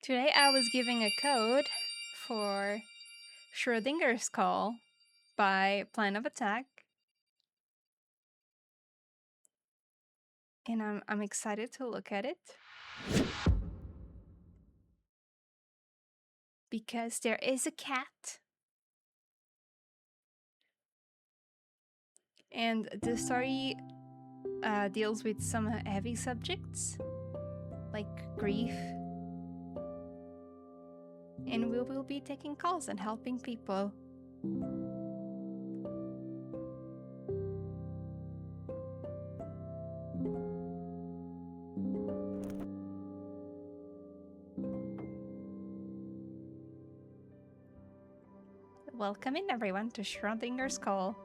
Today I was giving a code for Schrödinger's call by Plan of Attack. And I'm excited to look at it. Because there is a cat. And the story deals with some heavy subjects, like grief. And we will be taking calls and helping people. Welcome in everyone to Schrödinger's call.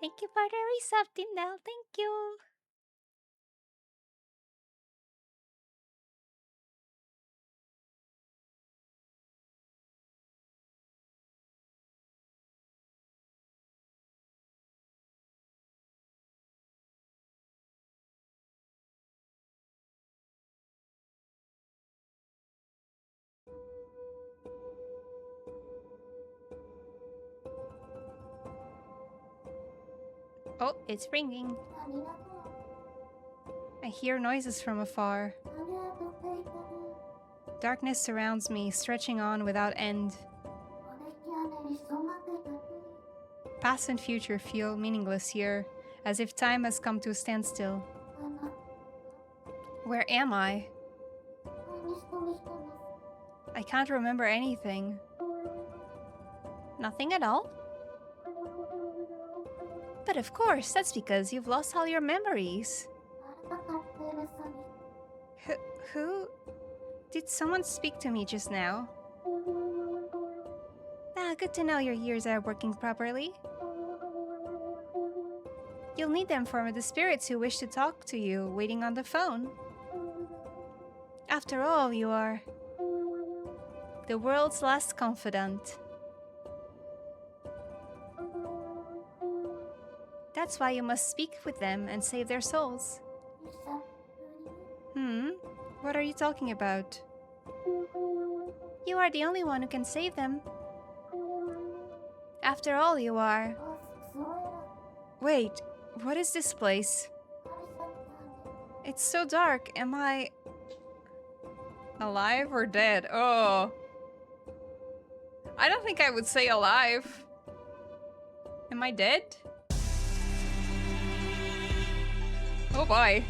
Thank you for the resub, Tindel. Thank you. Oh, it's ringing. I hear noises from afar. Darkness surrounds me, stretching on without end. Past and future feel meaningless here, as if time has come to a standstill. Where am I? I can't remember anything. Nothing at all? But of course, that's because you've lost all your memories. Who? Did someone speak to me just now? Ah, good to know your ears are working properly. You'll need them for the spirits who wish to talk to you, waiting on the phone. After all, you are the world's last confidant. That's why you must speak with them and save their souls. What are you talking about? You are the only one who can save them. After all, you are... Wait, what is this place? It's so dark. Am I... alive or dead? Oh. I don't think I would say alive. Am I dead? Oh boy.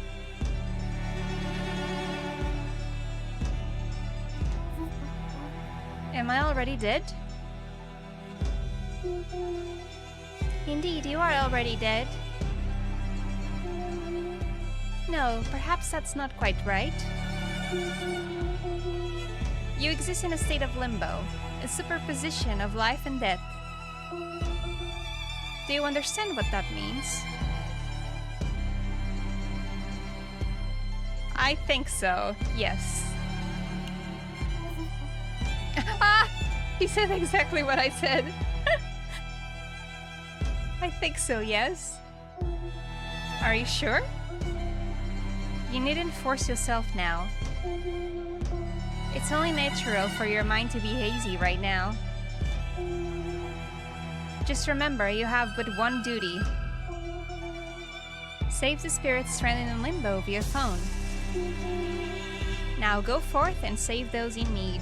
Am I already dead? Indeed, you are already dead. No, perhaps that's not quite right. You exist in a state of limbo, a superposition of life and death. Do you understand what that means? I think so, yes. Ah! He said exactly what I said. I think so, yes. Are you sure? You needn't force yourself now. It's only natural for your mind to be hazy right now. Just remember, you have but one duty. Save the spirits stranded in limbo via phone. Now go forth and save those in need.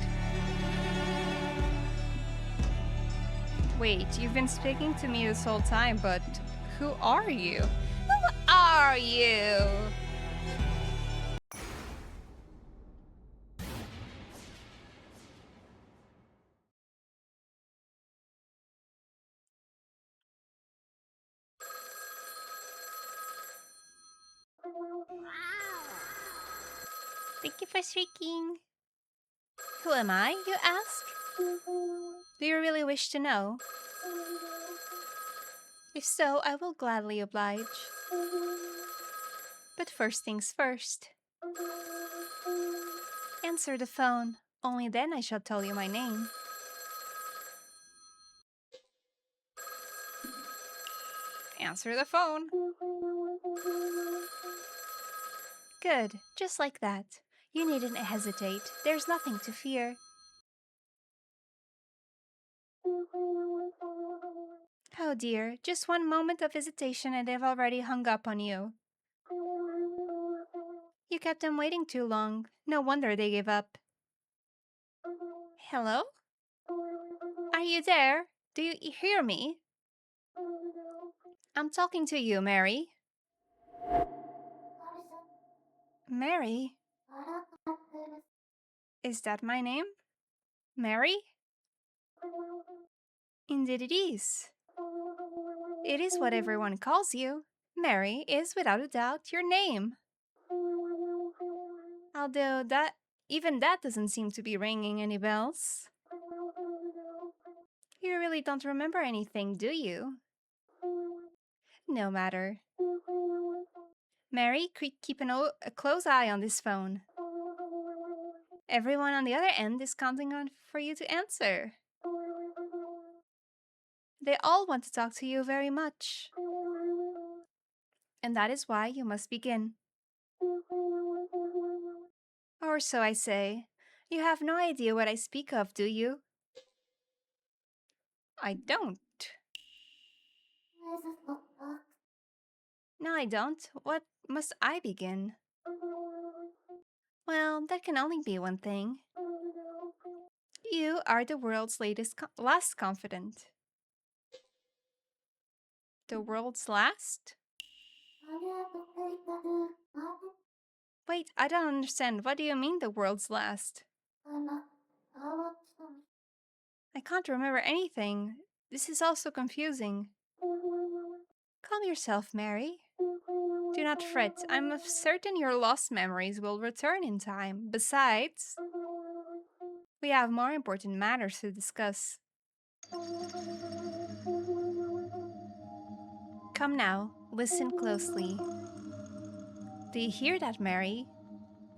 Wait, you've been speaking to me this whole time, but who are you? Who are you? Thank you for shrieking. Who am I, you ask? Do you really wish to know? If so, I will gladly oblige. But first things first. Answer the phone. Only then I shall tell you my name. Answer the phone. Good, just like that. You needn't hesitate. There's nothing to fear. Oh dear, just one moment of hesitation and they've already hung up on you. You kept them waiting too long. No wonder they gave up. Hello? Are you there? Do you hear me? I'm talking to you, Mary. Mary? Is that my name? Mary? Indeed it is. It is what everyone calls you. Mary is, without a doubt, your name. Although even that doesn't seem to be ringing any bells. You really don't remember anything, do you? No matter. Mary, keep a close eye on this phone. Everyone on the other end is counting on for you to answer. They all want to talk to you very much. And that is why you must begin. Or so I say. You have no idea what I speak of, do you? I don't. No, I don't. What must I begin? Well, that can only be one thing. You are the world's last confidant. The world's last? Wait, I don't understand. What do you mean the world's last? I can't remember anything. This is all so confusing. Calm yourself, Mary. Do not fret. I'm certain your lost memories will return in time. Besides, we have more important matters to discuss. Come now, listen closely. Do you hear that, Mary?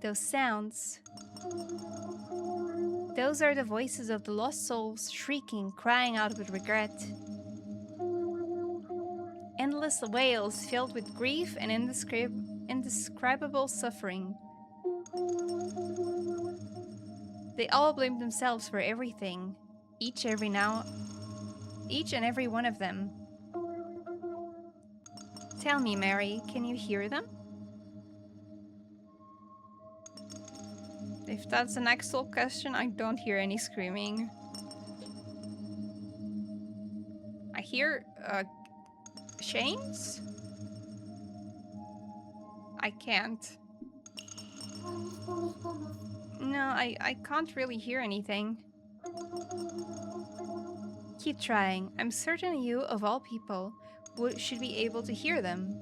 Those sounds. Those are the voices of the lost souls shrieking, crying out with regret. Endless wails filled with grief and indescribable suffering. They all blame themselves for everything, each and every one of them. Tell me, Mary, can you hear them? If that's an actual question, I don't hear any screaming. I hear, chains? I can't. No, I can't really hear anything. Keep trying. I'm certain you, of all people, should be able to hear them.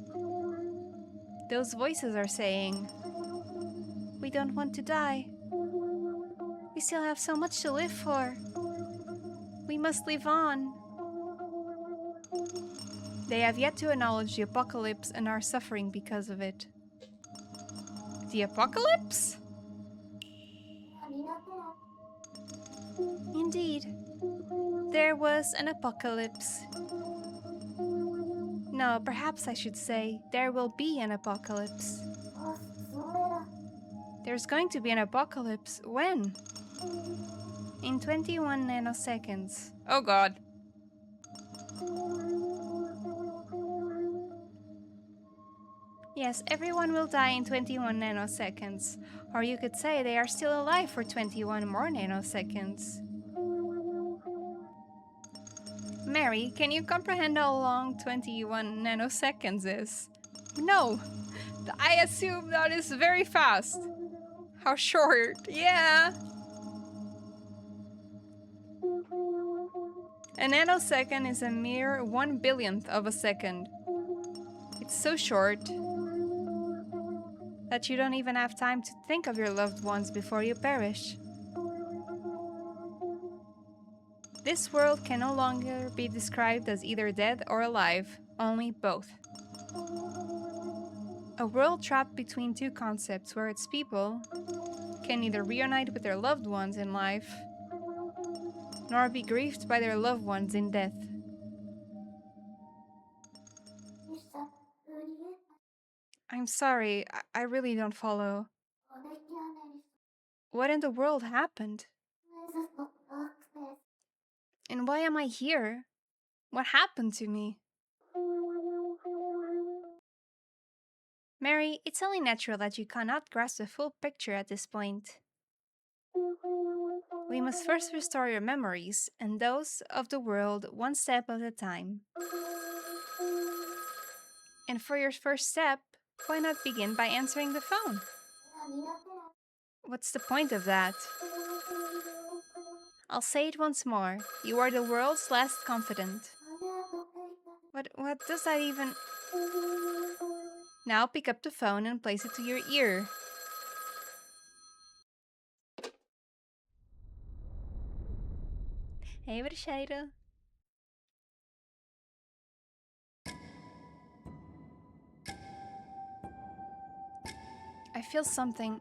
Those voices are saying, we don't want to die. We still have so much to live for. We must live on. They have yet to acknowledge the apocalypse and are suffering because of it. The apocalypse? Indeed. There was an apocalypse. No, perhaps I should say, there will be an apocalypse. There's going to be an apocalypse. When? In 21 nanoseconds. Oh god. Yes, everyone will die in 21 nanoseconds. Or you could say they are still alive for 21 more nanoseconds. Mary, can you comprehend how long 21 nanoseconds is? No! I assume that is very fast. How short? Yeah! A nanosecond is a mere 1/1000th of a second. It's so short that you don't even have time to think of your loved ones before you perish. This world can no longer be described as either dead or alive, only both. A world trapped between two concepts where its people can neither reunite with their loved ones in life, nor be grieved by their loved ones in death. I'm sorry, I really don't follow. What in the world happened? And why am I here? What happened to me? Mary, it's only natural that you cannot grasp the full picture at this point. We must first restore your memories, and those of the world one step at a time. And for your first step, why not begin by answering the phone? What's the point of that? I'll say it once more. You are the world's last confidant. What does that even... Now pick up the phone and place it to your ear. Hey, Brigitte. I feel something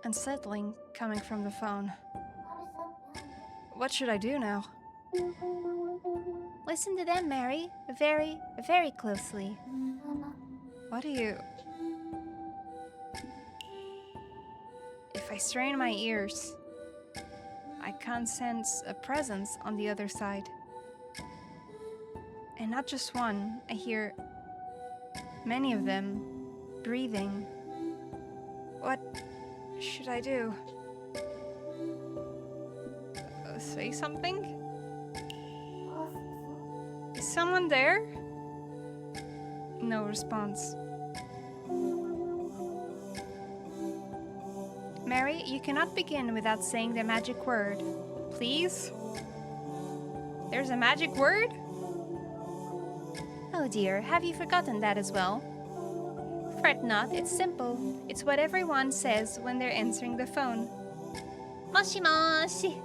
unsettling coming from the phone. What should I do now? Listen to them, Mary. Very, very closely. What do you... If I strain my ears, I can't sense a presence on the other side. And not just one, I hear many of them breathing. What should I do? Say something? Is someone there? No response. Mary, you cannot begin without saying the magic word. Please? There's a magic word? Oh dear, have you forgotten that as well? Fret not, it's simple. It's what everyone says when they're answering the phone. Moshi moshi!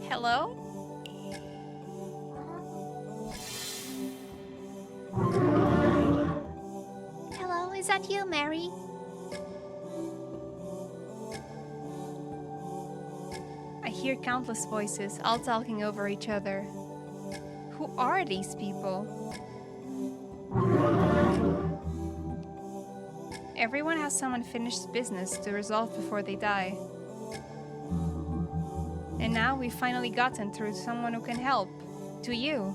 Hello? Hello, is that you, Mary? I hear countless voices, all talking over each other. Who are these people? Everyone has some unfinished business to resolve before they die. And now we've finally gotten through to someone who can help. To you.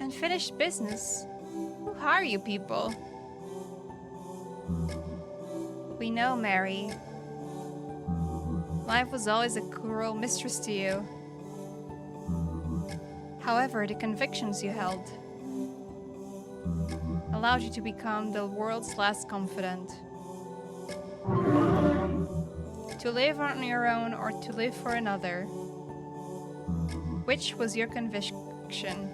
Unfinished business? Who are you people? We know, Mary. Life was always a cruel mistress to you. However, the convictions you held allowed you to become the world's last confidant. To live on your own or to live for another. Which was your conviction?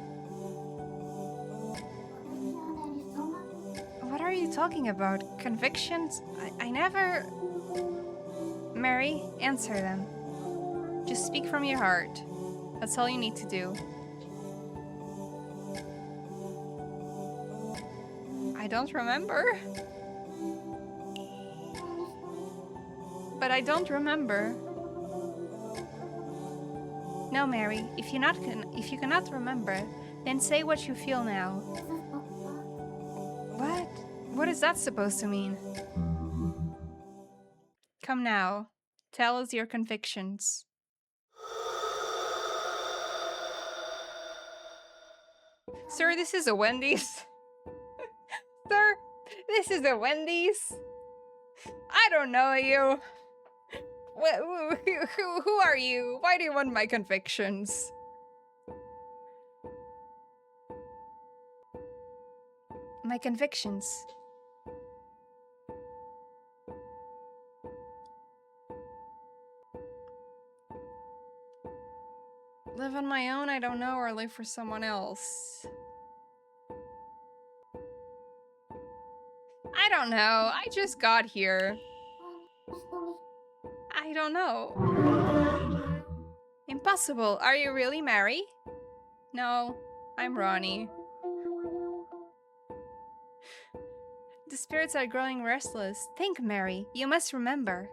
What are you talking about? Convictions? I never... Mary, answer them. Just speak from your heart. That's all you need to do. I don't remember. But I don't remember. No, Mary, if you cannot remember, then say what you feel now. What? What is that supposed to mean? Come now, tell us your convictions. Sir, this is a Wendy's. Sir, this is a Wendy's. I don't know you. Who are you? Why do you want my convictions? My convictions. Live on my own, I don't know, or live for someone else. I don't know. I just got here. I don't know. Impossible. Are you really Mary? No, I'm Ronnie. The spirits are growing restless. Think, Mary. You must remember.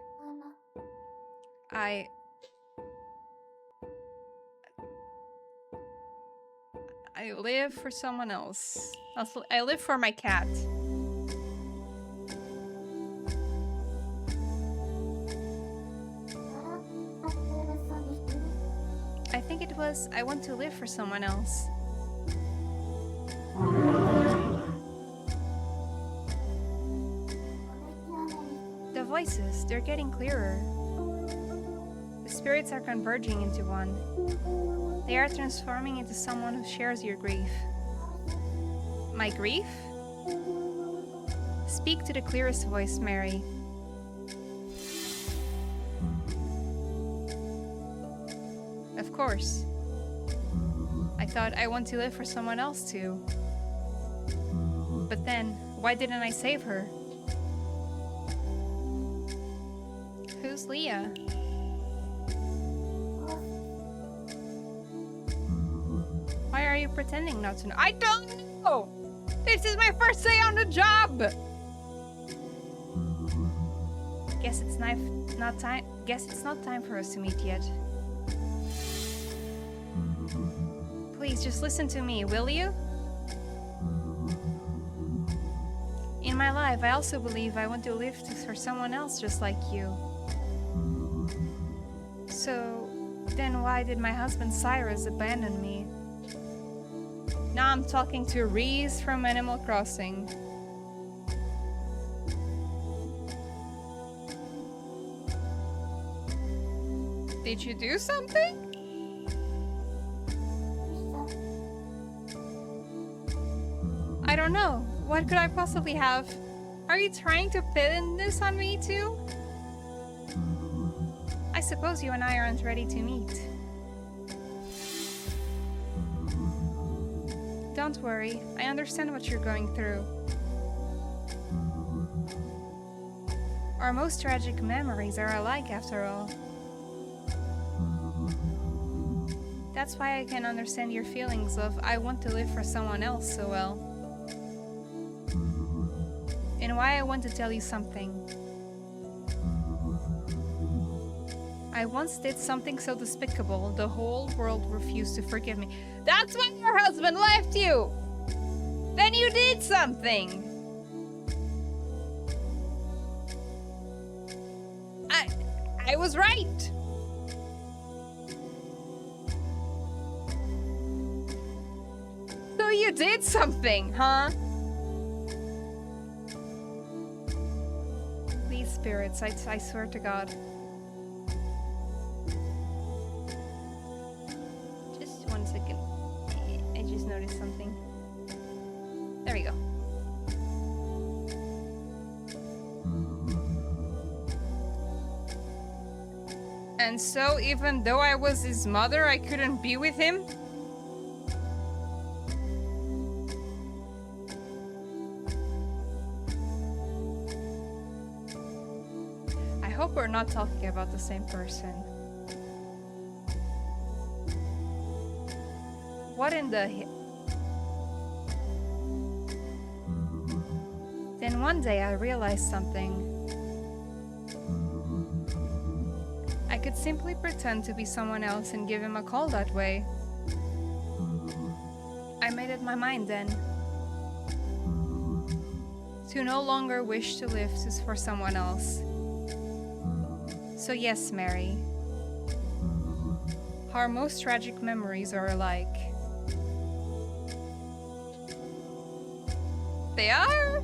live for someone else. Also, I live for my cat. I think it was, I want to live for someone else. The voices, they're getting clearer. The spirits are converging into one. They are transforming into someone who shares your grief. My grief? Speak to the clearest voice, Mary. Of course. I thought I want to live for someone else too. But then, why didn't I save her? Who's Leah? Why are you pretending not to know? I don't know! This is my first day on the job! Guess it's not time for us to meet yet. Please, just listen to me, will you? In my life, I also believe I want to live for someone else just like you. So, then why did my husband Cyrus abandon me? Now I'm talking to Reese from Animal Crossing. Did you do something? I don't know. What could I possibly have? Are you trying to pin this on me too? I suppose you and I aren't ready to meet. Don't worry, I understand what you're going through. Our most tragic memories are alike after all. That's why I can understand your feelings of I want to live for someone else so well. And why I want to tell you something. I once did something so despicable, the whole world refused to forgive me. That's why your husband left you! Then you did something! I was right! So you did something, huh? Please, spirits, I swear to God. Just 1 second. I just noticed something. There we go. And so, even though I was his mother, I couldn't be with him? I hope we're not talking about the same person. What in the... Then one day I realized something. I could simply pretend to be someone else and give him a call that way. I made up my mind then. To no longer wish to live for someone else. So yes, Mary. Our most tragic memories are alike. They are?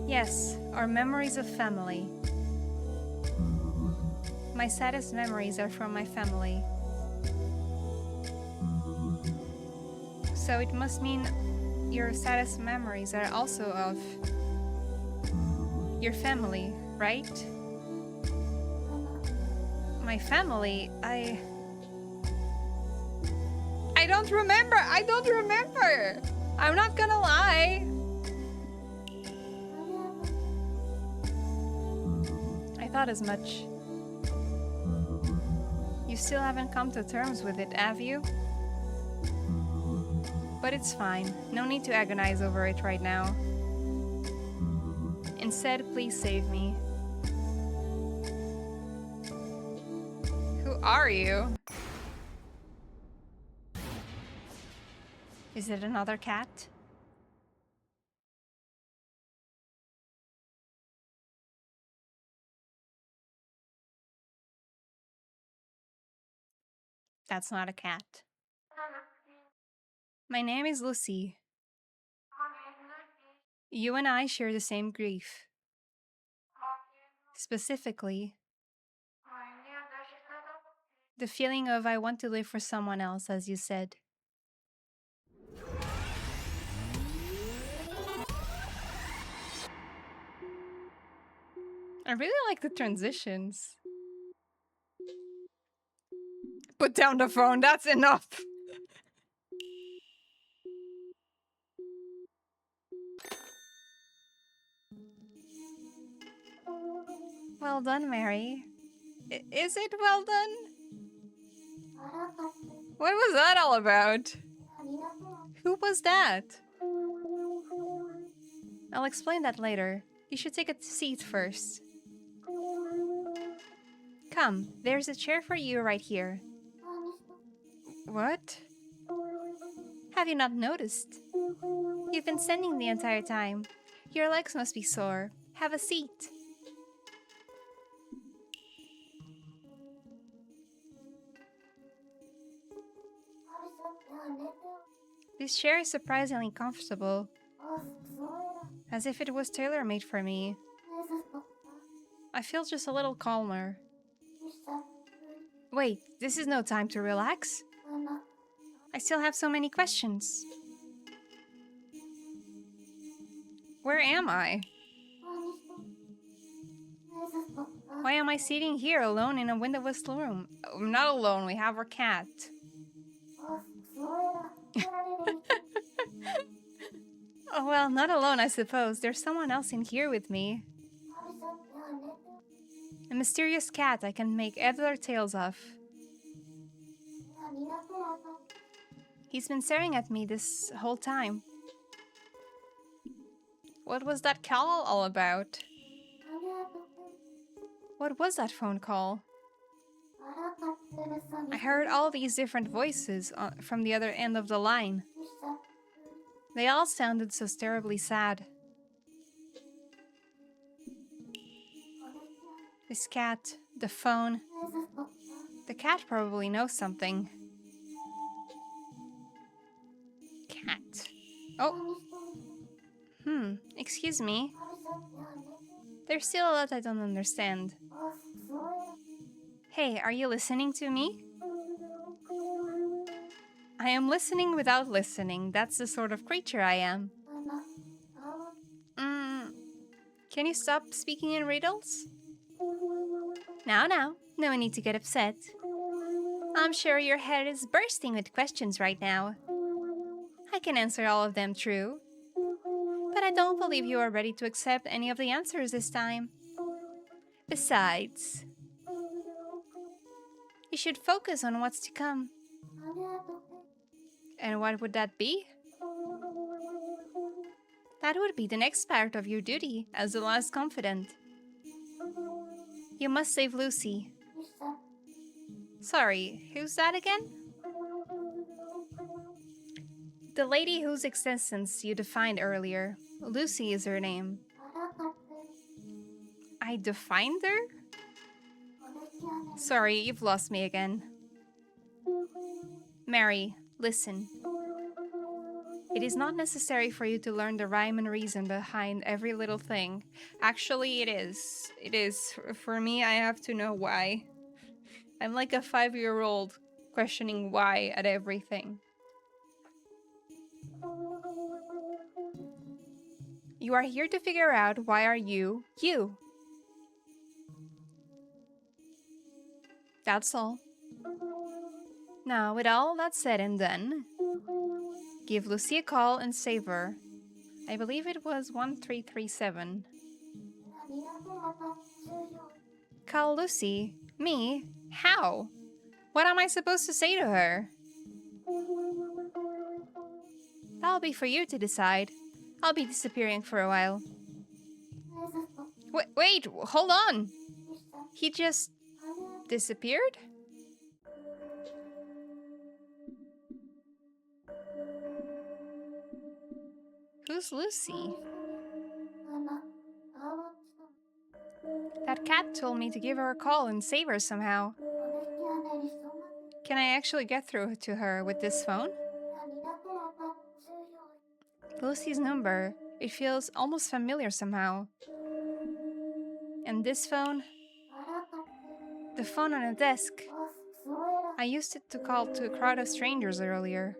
Yes, our memories of family. My saddest memories are from my family. So it must mean your saddest memories are also of your family, right? My family, I don't remember. I don't remember. I'm not gonna lie. I thought as much. You still haven't come to terms with it, have you? But it's fine. No need to agonize over it right now. Instead, please save me. Who are you? Is it another cat? That's not a cat. My name is Lucy. You and I share the same grief. Specifically, the feeling of I want to live for someone else, as you said. I really like the transitions. Put down the phone, that's enough! Well done, Mary. Is it well done? What was that all about? Who was that? I'll explain that later. You should take a seat first. Come, there's a chair for you right here. What? Have you not noticed? You've been standing the entire time. Your legs must be sore. Have a seat. This chair is surprisingly comfortable. As if it was tailor-made for me. I feel just a little calmer. Wait, this is no time to relax. I still have so many questions. Where am I? Why am I sitting here alone in a windowless room? I'm not alone, we have our cat. Oh well, not alone I suppose. There's someone else in here with me. A mysterious cat I can make heads or tails of. He's been staring at me this whole time. What was that call all about? What was that phone call? I heard all these different voices from the other end of the line. They all sounded so terribly sad. This cat, the phone. The cat probably knows something. Cat. Oh. Excuse me. There's still a lot I don't understand. Hey, are you listening to me? I am listening without listening. That's the sort of creature I am. Can you stop speaking in riddles? Now, no need to get upset. I'm sure your head is bursting with questions right now. I can answer all of them true. But I don't believe you are ready to accept any of the answers this time. Besides, you should focus on what's to come. And what would that be? That would be the next part of your duty as the last confidant. You must save Lucy. Sorry, who's that again? The lady whose existence you defined earlier. Lucy is her name. I defined her? Sorry, you've lost me again. Mary, listen. It is not necessary for you to learn the rhyme and reason behind every little thing. Actually, it is. It is. For me, I have to know why. I'm like a 5-year-old questioning why at everything. You are here to figure out why are you, you. That's all. Now, with all that said and done, give Lucy a call and save her. I believe it was 1337. Call Lucy? Me? How? What am I supposed to say to her? That'll be for you to decide. I'll be disappearing for a while. Wait, hold on! He just disappeared? Who's Lucy? That cat told me to give her a call and save her somehow. Can I actually get through to her with this phone? Lucy's number. It feels almost familiar somehow. And this phone? The phone on a desk. I used it to call to a crowd of strangers earlier.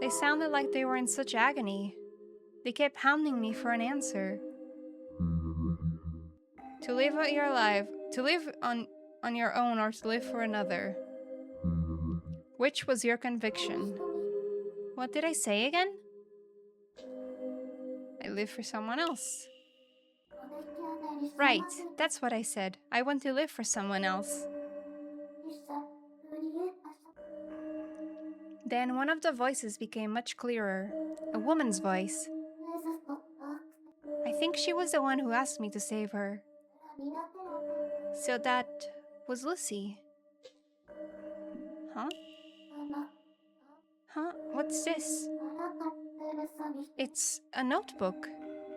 They sounded like they were in such agony. They kept hounding me for an answer. To live out your life, to live on your own or to live for another. Which was your conviction? What did I say again? I live for someone else. Right, that's what I said. I want to live for someone else. Then one of the voices became much clearer. A woman's voice. I think she was the one who asked me to save her. So that was Lucy. Huh? Huh? What's this? It's a notebook.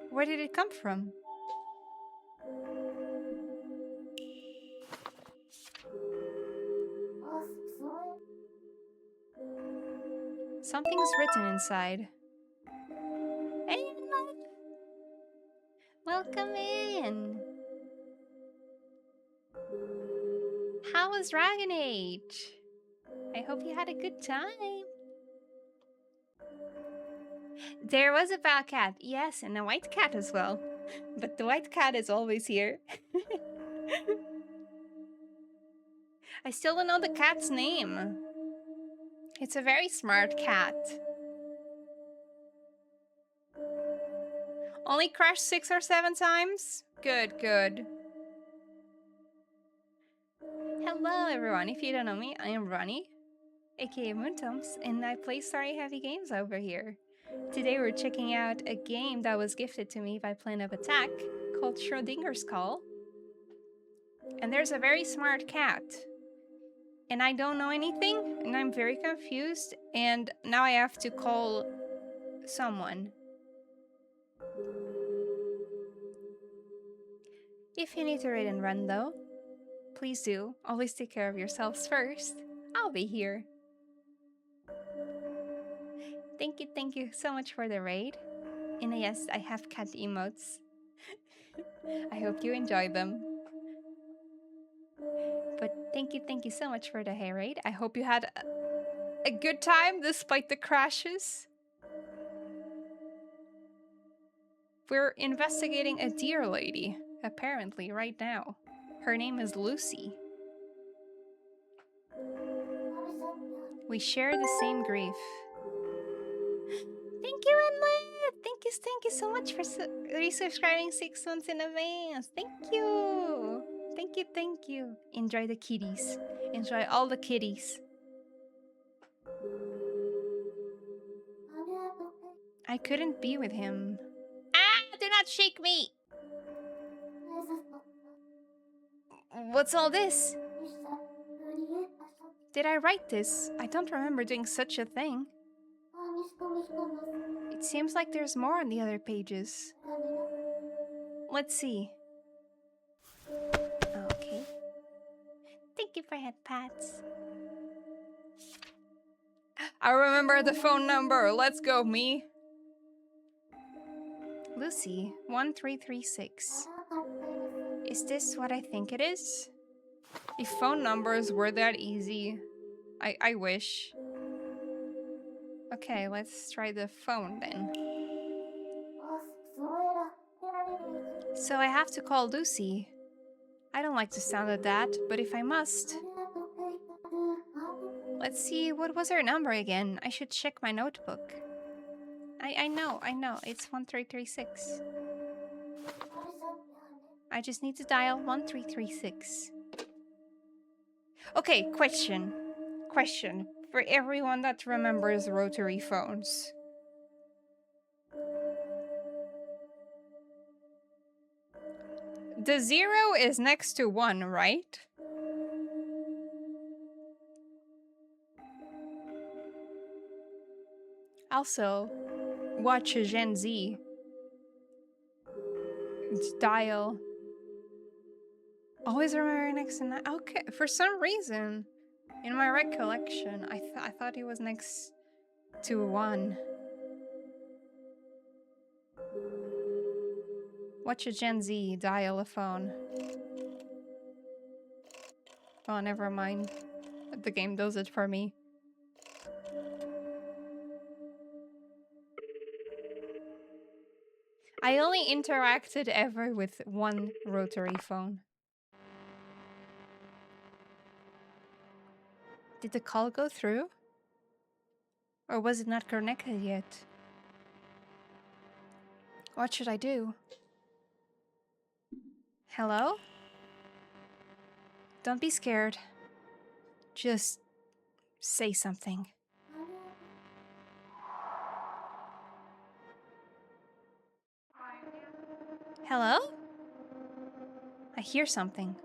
Where did it come from? Something's written inside. Anyone? Welcome in. How was Dragon Age? I hope you had a good time. There was a black cat, yes, and a white cat as well. But the white cat is always here. I still don't know the cat's name. It's a very smart cat. Only crashed 6 or 7 times? Good, good. Hello everyone, if you don't know me, I am Ronnie, aka Moontoms, and I play story heavy games over here. Today we're checking out a game that was gifted to me by Plan of Attack called Schrödinger's Call. And there's a very smart cat. And I don't know anything, and I'm very confused, and now I have to call someone. If you need to raid and run though, please do. Always take care of yourselves first. I'll be here. Thank you so much for the raid. And yes, I have cat emotes. I hope you enjoy them. But thank you so much for the hey raid. I hope you had a good time despite the crashes. We're investigating a deer lady, apparently, right now. Her name is Lucy. We share the same grief. Thank you, Enlit! Thank you so much for resubscribing 6 months in advance. Thank you! Thank you. Enjoy the kitties. Enjoy all the kitties. I couldn't be with him. Ah! Do not shake me! What's all this? Did I write this? I don't remember doing such a thing. It seems like there's more on the other pages. Let's see. Okay. Thank you for head pats. I remember the phone number. Let's go, me. Lucy, 1336. Is this what I think it is? If phone numbers were that easy, I wish. Okay, let's try the phone then. So I have to call Lucy. I don't like the sound of that, but if I must. Let's see, what was her number again? I should check my notebook. I know, it's 1336. I just need to dial 1336. Okay, question for everyone that remembers rotary phones. The 0 is next to 1, right? Also, Watch a Gen Z. Dial. Always remember next to 9. Okay, for some reason, in my recollection, I thought he was next to 1. Watch a Gen Z. Dial a phone. Oh, never mind. The game does it for me. I only interacted ever with one rotary phone. Did the call go through? Or was it not connected yet? What should I do? Hello? Don't be scared. Just say something. Hello? I hear something.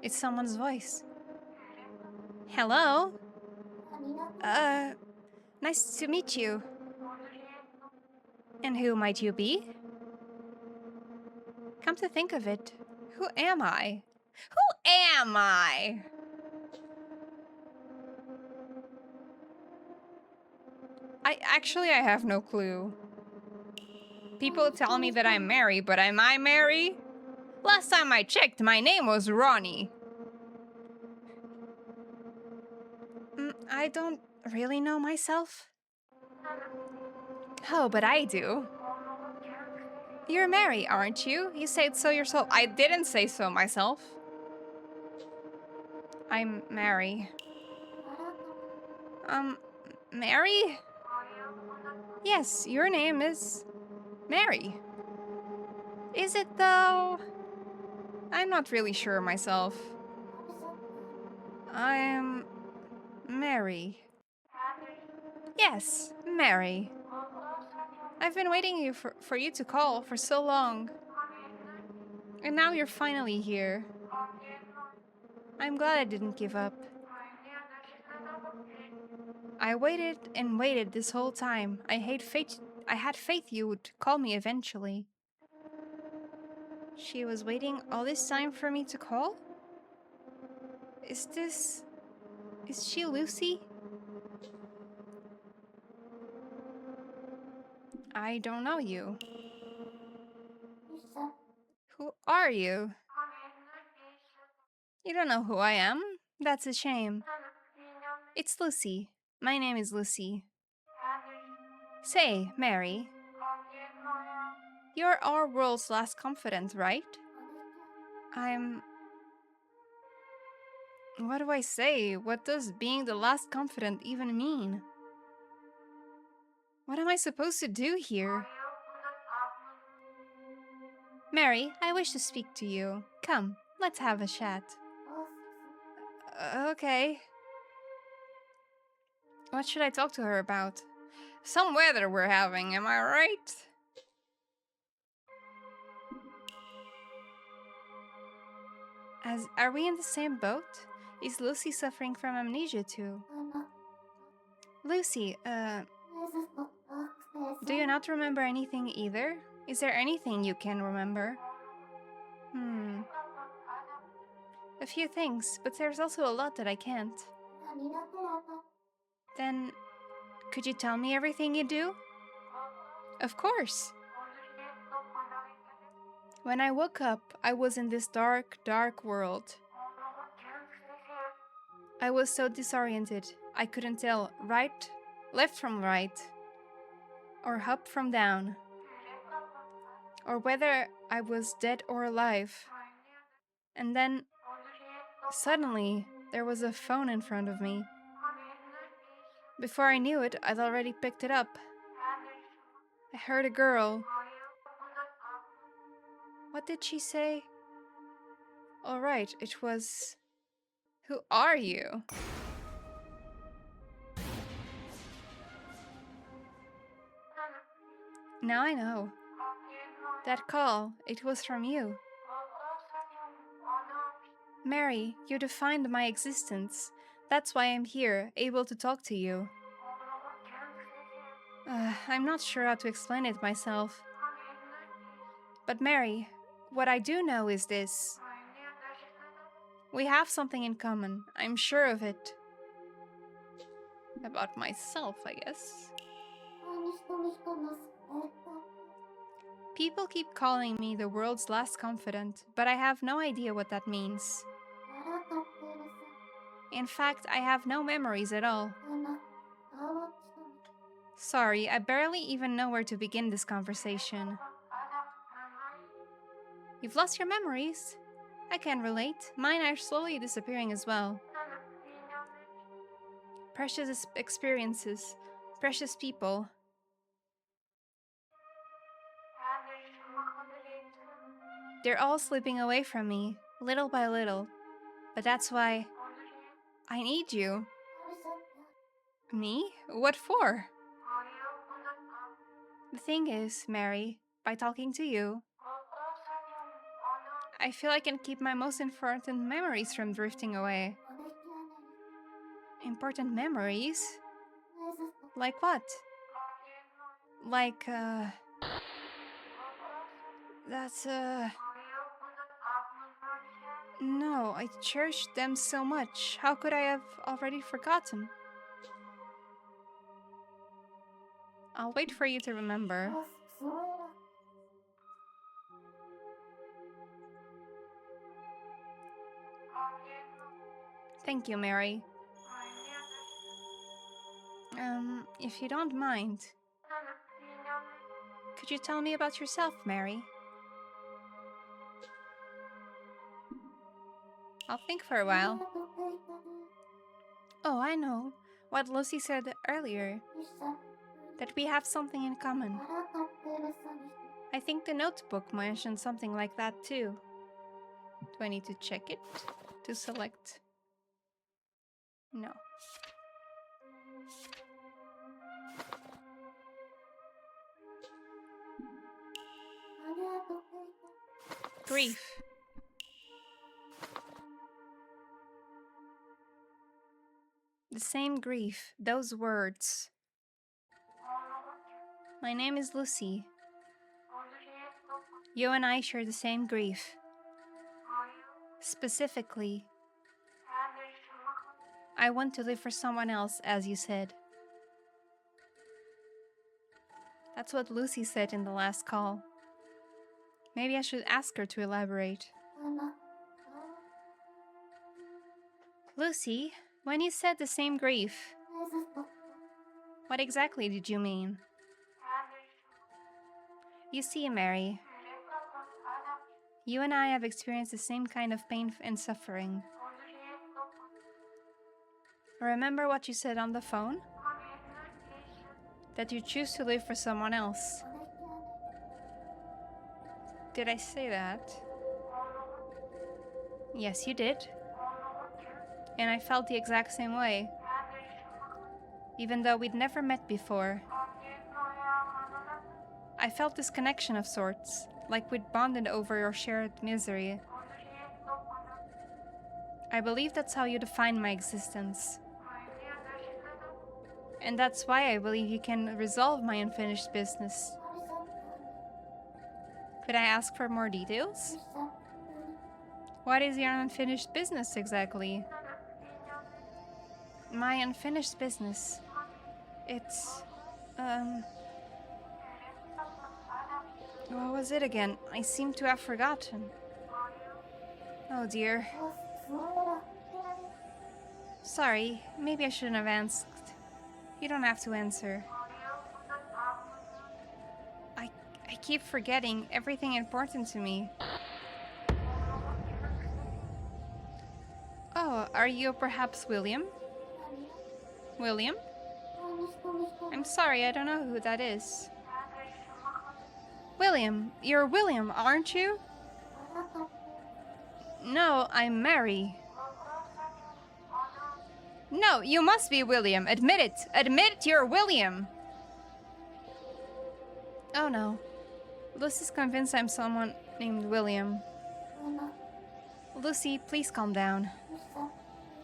It's someone's voice. Hello? Nice to meet you. And who might you be? Come to think of it, who am I? Who am I? I have no clue. People tell me that I'm Mary, but am I Mary? Last time I checked, my name was Ronnie. I don't really know myself. Oh, but I do. You're Mary, aren't you? You said so yourself. I didn't say so myself. I'm Mary. Mary? Yes, your name is Mary. Is it though? I'm not really sure myself. I'm Mary. Yes, Mary. I've been waiting for you to call for so long. And now you're finally here. I'm glad I didn't give up. I waited and waited this whole time. I had faith you would call me eventually. She was waiting all this time for me to call? Is she Lucy? I don't know you. Who are you? You don't know who I am? That's a shame. It's Lucy. My name is Lucy. Say, Mary. You're our world's last confidant, right? What do I say? What does being the last confidant even mean? What am I supposed to do here? Mary, I wish to speak to you. Come, let's have a chat. Okay. What should I talk to her about? Some weather we're having, am I right? Are we in the same boat? Is Lucy suffering from amnesia too? Lucy, do you not remember anything either? Is there anything you can remember? A few things, but there's also a lot that I can't. Then, could you tell me everything you do? Of course! When I woke up, I was in this dark, dark world. I was so disoriented, I couldn't tell left from right, or up from down, or whether I was dead or alive. And then, suddenly, there was a phone in front of me. Before I knew it, I'd already picked it up. I heard a girl. What did she say? All right, it was... Who are you? Now I know. That call, it was from you. Mary, you defined my existence. That's why I'm here, able to talk to you. I'm not sure how to explain it myself. But Mary, what I do know is this. We have something in common. I'm sure of it. About myself, I guess. People keep calling me the world's last confidant, but I have no idea what that means. In fact, I have no memories at all. Sorry, I barely even know where to begin this conversation. You've lost your memories? I can relate. Mine are slowly disappearing as well. Precious experiences, precious people. They're all slipping away from me, little by little. But that's why I need you. Me? What for? The thing is, Mary, by talking to you, I feel I can keep my most important memories from drifting away. Important memories? Like what? Like, that's, No, I cherished them so much. How could I have already forgotten? I'll wait for you to remember. Thank you, Mary. If you don't mind, could you tell me about yourself, Mary? I'll think for a while. Oh, I know. What Lucy said earlier. That we have something in common. I think the notebook mentioned something like that too. Do I need to check it to select? No. Grief. The same grief, those words. My name is Lucy. You and I share the same grief. Specifically, I want to live for someone else, as you said. That's what Lucy said in the last call. Maybe I should ask her to elaborate. Lucy, when you said the same grief, what exactly did you mean? You see, Mary, you and I have experienced the same kind of pain and suffering. Remember what you said on the phone? That you choose to live for someone else. Did I say that? Yes, you did. And I felt the exact same way. Even though we'd never met before. I felt this connection of sorts, like we'd bonded over your shared misery. I believe that's how you define my existence. And that's why I believe you can resolve my unfinished business. Could I ask for more details? What is your unfinished business exactly? My unfinished business. It's... What was it again? I seem to have forgotten. Oh dear. Sorry, maybe I shouldn't have asked. You don't have to answer. I keep forgetting everything important to me. Oh, are you perhaps William? William? I'm sorry, I don't know who that is. William, you're William, aren't you? No, I'm Mary. No, you must be William. Admit it. Admit you're William. Oh no. Lucy's convinced I'm someone named William. Lucy, please calm down.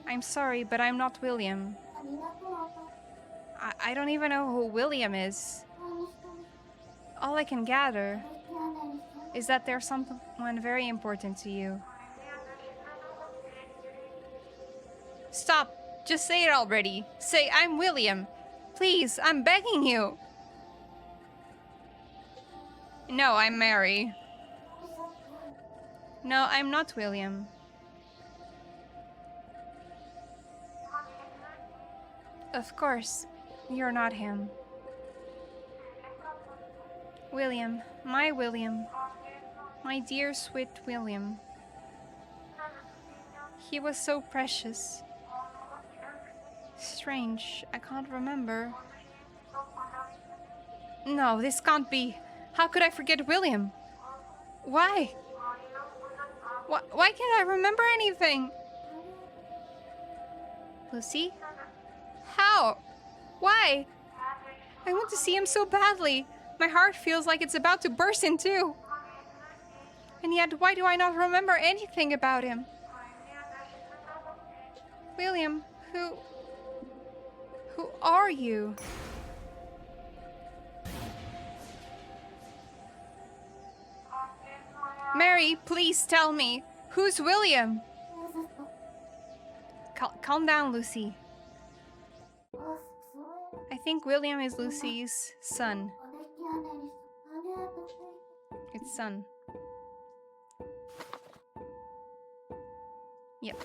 I'm sorry, but I'm not William. I don't even know who William is. All I can gather is that there's someone very important to you. Stop! Just say it already. Say, I'm William. Please, I'm begging you. No, I'm Mary. No, I'm not William. Of course, you're not him. William, my dear sweet William. He was so precious. Strange, I can't remember. No, this can't be. How could I forget William? Why? Why can't I remember anything? Lucy? How? Why? I want to see him so badly. My heart feels like it's about to burst in two. And yet, why do I not remember anything about him? William, who are you? Mary, please tell me. Who's William? Calm down, Lucy. I think William is Lucy's son. It's son. Yep.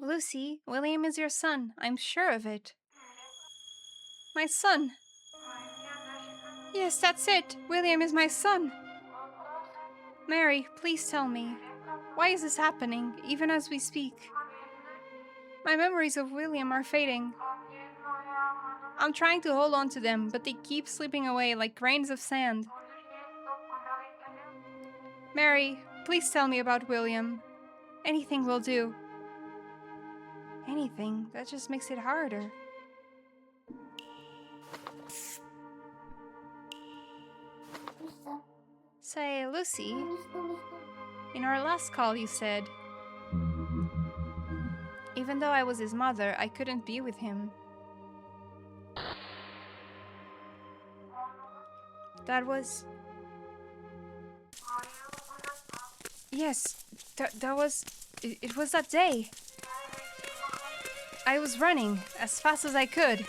Lucy, William is your son. I'm sure of it. My son. Yes, that's it. William is my son. Mary, please tell me. Why is this happening, even as we speak? My memories of William are fading. I'm trying to hold on to them, but they keep slipping away like grains of sand. Mary, please tell me about William. Anything will do. Anything? That just makes it harder. Say, Lucy, in our last call you said, even though I was his mother, I couldn't be with him. That was... Yes, that was... It was that day. I was running as fast as I could.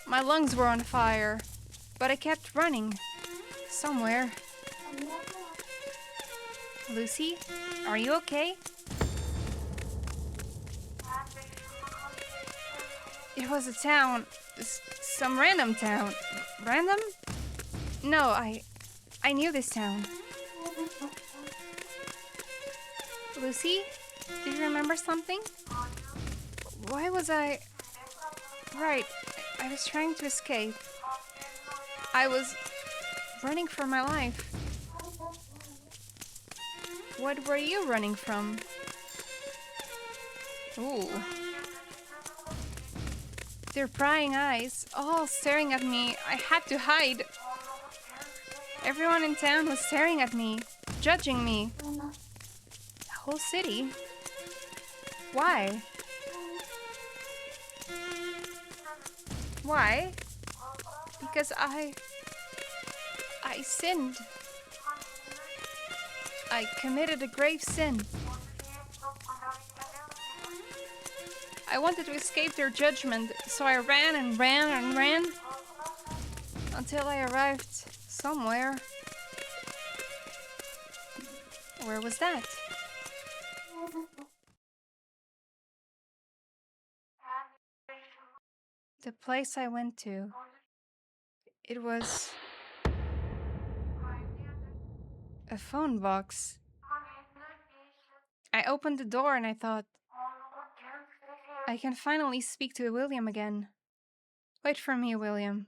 My lungs were on fire, but I kept running. Somewhere. Lucy, are you okay? It was a town. Some random town. Random? No, I knew this town. Lucy, do you remember something? Why was I... Right, I was trying to escape. I was running for my life. What were you running from? Ooh. Their prying eyes, all staring at me. I had to hide. Everyone in town was staring at me, judging me. The whole city. Why? Why? Because I sinned. I committed a grave sin. I wanted to escape their judgment, so I ran and ran and ran until I arrived somewhere. Where was that? The place I went to. It was a phone box. I opened the door and I thought, I can finally speak to William again. Wait for me, William.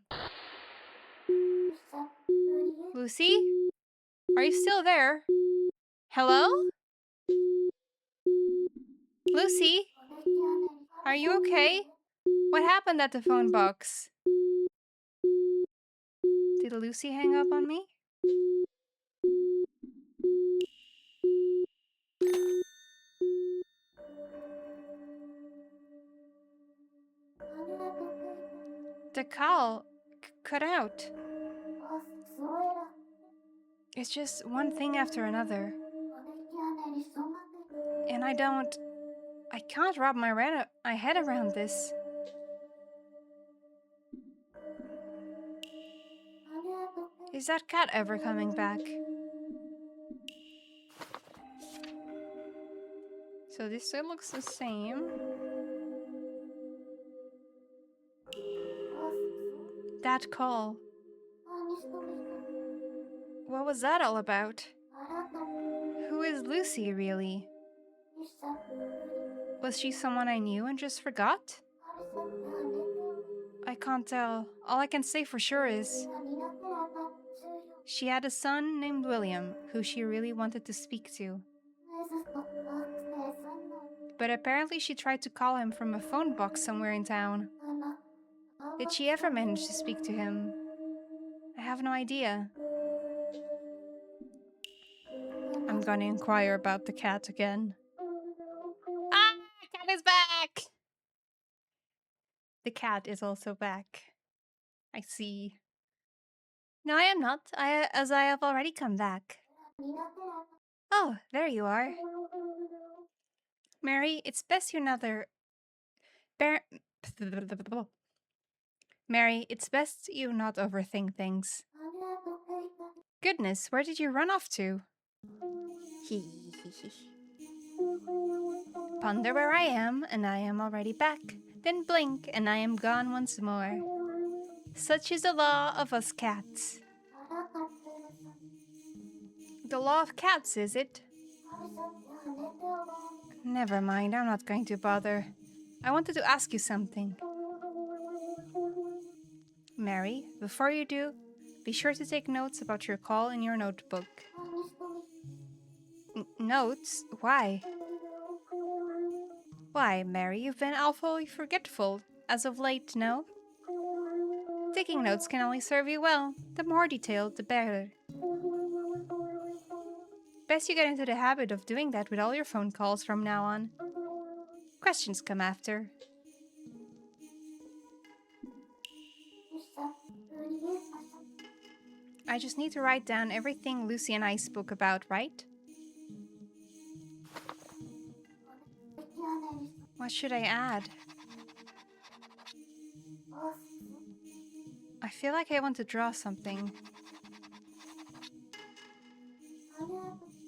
Lucy? Are you still there? Hello? Lucy? Are you okay? What happened at the phone box? Did Lucy hang up on me? The call cut out. It's just one thing after another. And I can't wrap my head around this. Is that cat ever coming back? So this still looks the same. That call. What was that all about? Who is Lucy, really? Was she someone I knew and just forgot? I can't tell. All I can say for sure is she had a son named William who she really wanted to speak to. But apparently she tried to call him from a phone box somewhere in town. Did she ever manage to speak to him? I have no idea. I'm gonna inquire about the cat again. Ah! Cat is back! The cat is also back. I see. No, I am not, as I have already come back. Oh, there you are. Mary, it's best you neither... Mary, it's best you not overthink things. Goodness, where did you run off to? Ponder where I am, and I am already back. Then blink, and I am gone once more. Such is the law of us cats. The law of cats, is it? Never mind, I'm not going to bother. I wanted to ask you something. Mary, before you do, be sure to take notes about your call in your notebook. Notes? Why? Why, Mary, you've been awfully forgetful as of late, no? Taking notes can only serve you well. The more detailed, the better. Best you get into the habit of doing that with all your phone calls from now on. Questions come after. I just need to write down everything Lucy and I spoke about, right? What should I add? I feel like I want to draw something.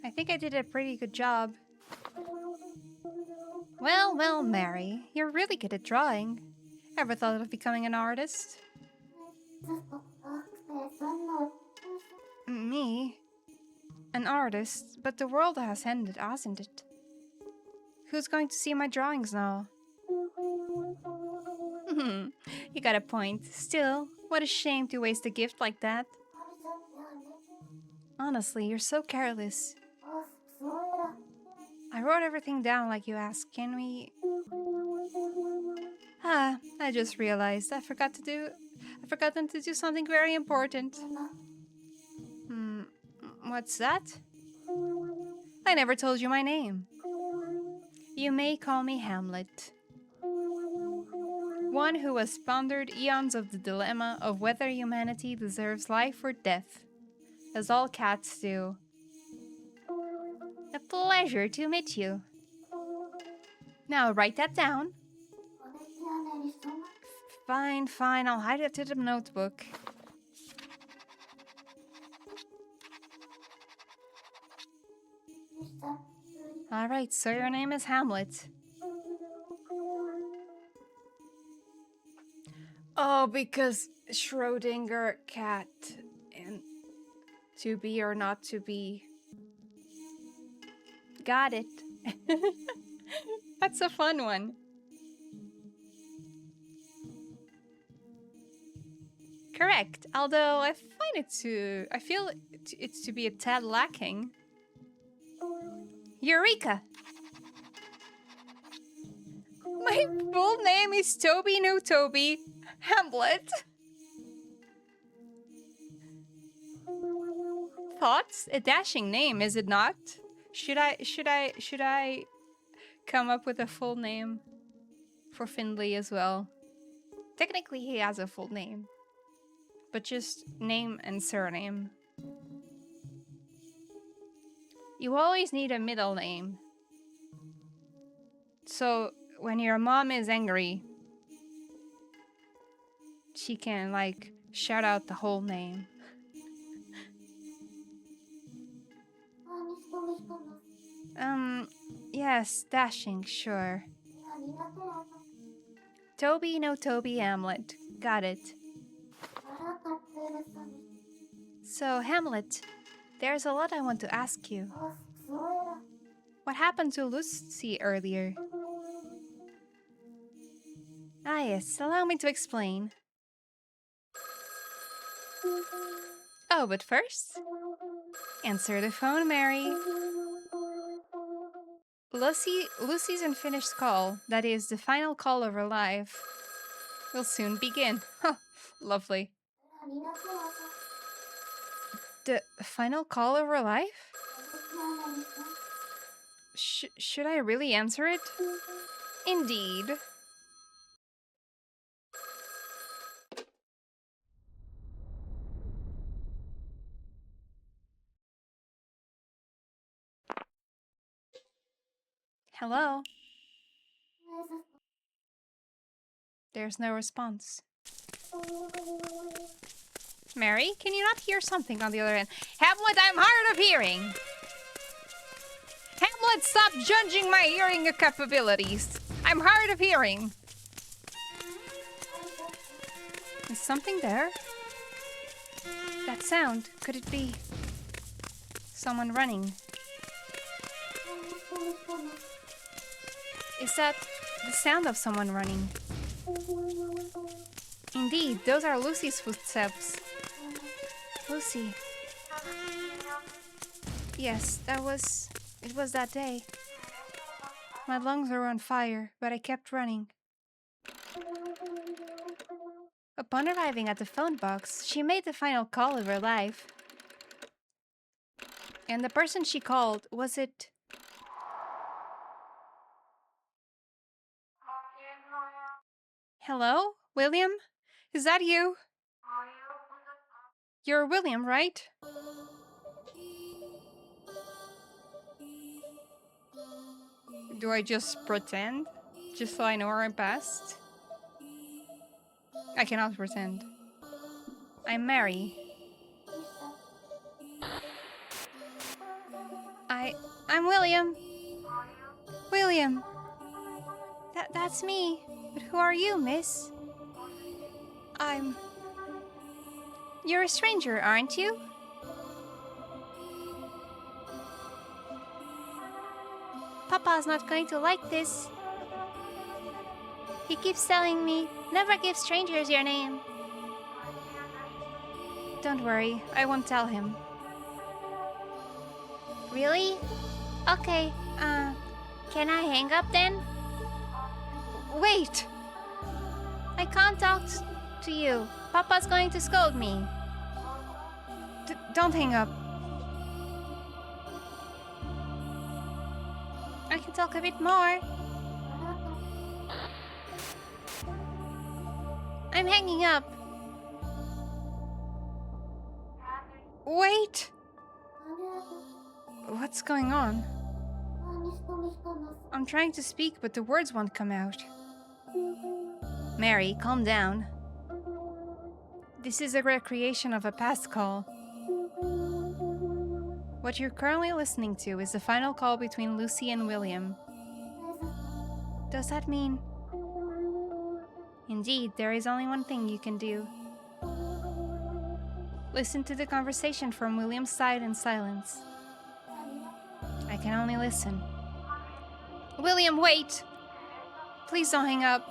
I think I did a pretty good job. Well, well, Mary, you're really good at drawing. Ever thought of becoming an artist? Me? An artist? But the world has ended, hasn't it? Who's going to see my drawings now? You got a point. Still, what a shame to waste a gift like that. Honestly, you're so careless. I wrote everything down like you asked. Can we... I just realized I've forgotten to do something very important. What's that? I never told you my name. You may call me Hamlet. One who has pondered eons of the dilemma of whether humanity deserves life or death, as all cats do. A pleasure to meet you. Now write that down. Fine, fine, I'll hide it to the notebook. Alright, so your name is Hamlet. Oh, because Schrödinger cat and to be or not to be. Got it. That's a fun one. Correct, although I feel it's to be a tad lacking. Eureka! My full name is Toby No Toby Hamlet. Thoughts? A dashing name, is it not? Should I come up with a full name for Findlay as well? Technically, he has a full name, but just name and surname. You always need a middle name. So when your mom is angry, she can, like, shout out the whole name. Yes, dashing, sure. Toby, no Toby, Hamlet. Got it. So, Hamlet, there's a lot I want to ask you. What happened to Lucy earlier? Ah yes, allow me to explain. Oh, but first, answer the phone, Mary. Lucy's unfinished call, that is, the final call of her life, will soon begin. Huh, lovely. The final call of her life? Should I really answer it? Indeed. Hello? There's no response. Mary, can you not hear something on the other end? Hamlet, I'm hard of hearing! Hamlet, stop judging my hearing capabilities! I'm hard of hearing! Is something there? That sound, could it be someone running? Is that the sound of someone running? Indeed, those are Lucy's footsteps. Lucy. Yes, it was that day. My lungs were on fire, but I kept running. Upon arriving at the phone box, she made the final call of her life. And the person she called, was it... Hello? William? Is that you? You're William, right? Do I just pretend? Just so I know her past? I cannot pretend. I'm Mary. I'm William. William. That's me. But who are you, miss? You're a stranger, aren't you? Papa's not going to like this. He keeps telling me, never give strangers your name. Don't worry, I won't tell him. Really? Okay, can I hang up then? Wait! I can't talk to you. Papa's going to scold me. Don't hang up. I can talk a bit more. I'm hanging up. Wait! What's going on? I'm trying to speak, but the words won't come out. Mary, calm down. This is a recreation of a past call. What you're currently listening to is the final call between Lucy and William. Does that mean... Indeed, there is only one thing you can do. Listen to the conversation from William's side in silence. I can only listen. William, wait! Please don't hang up.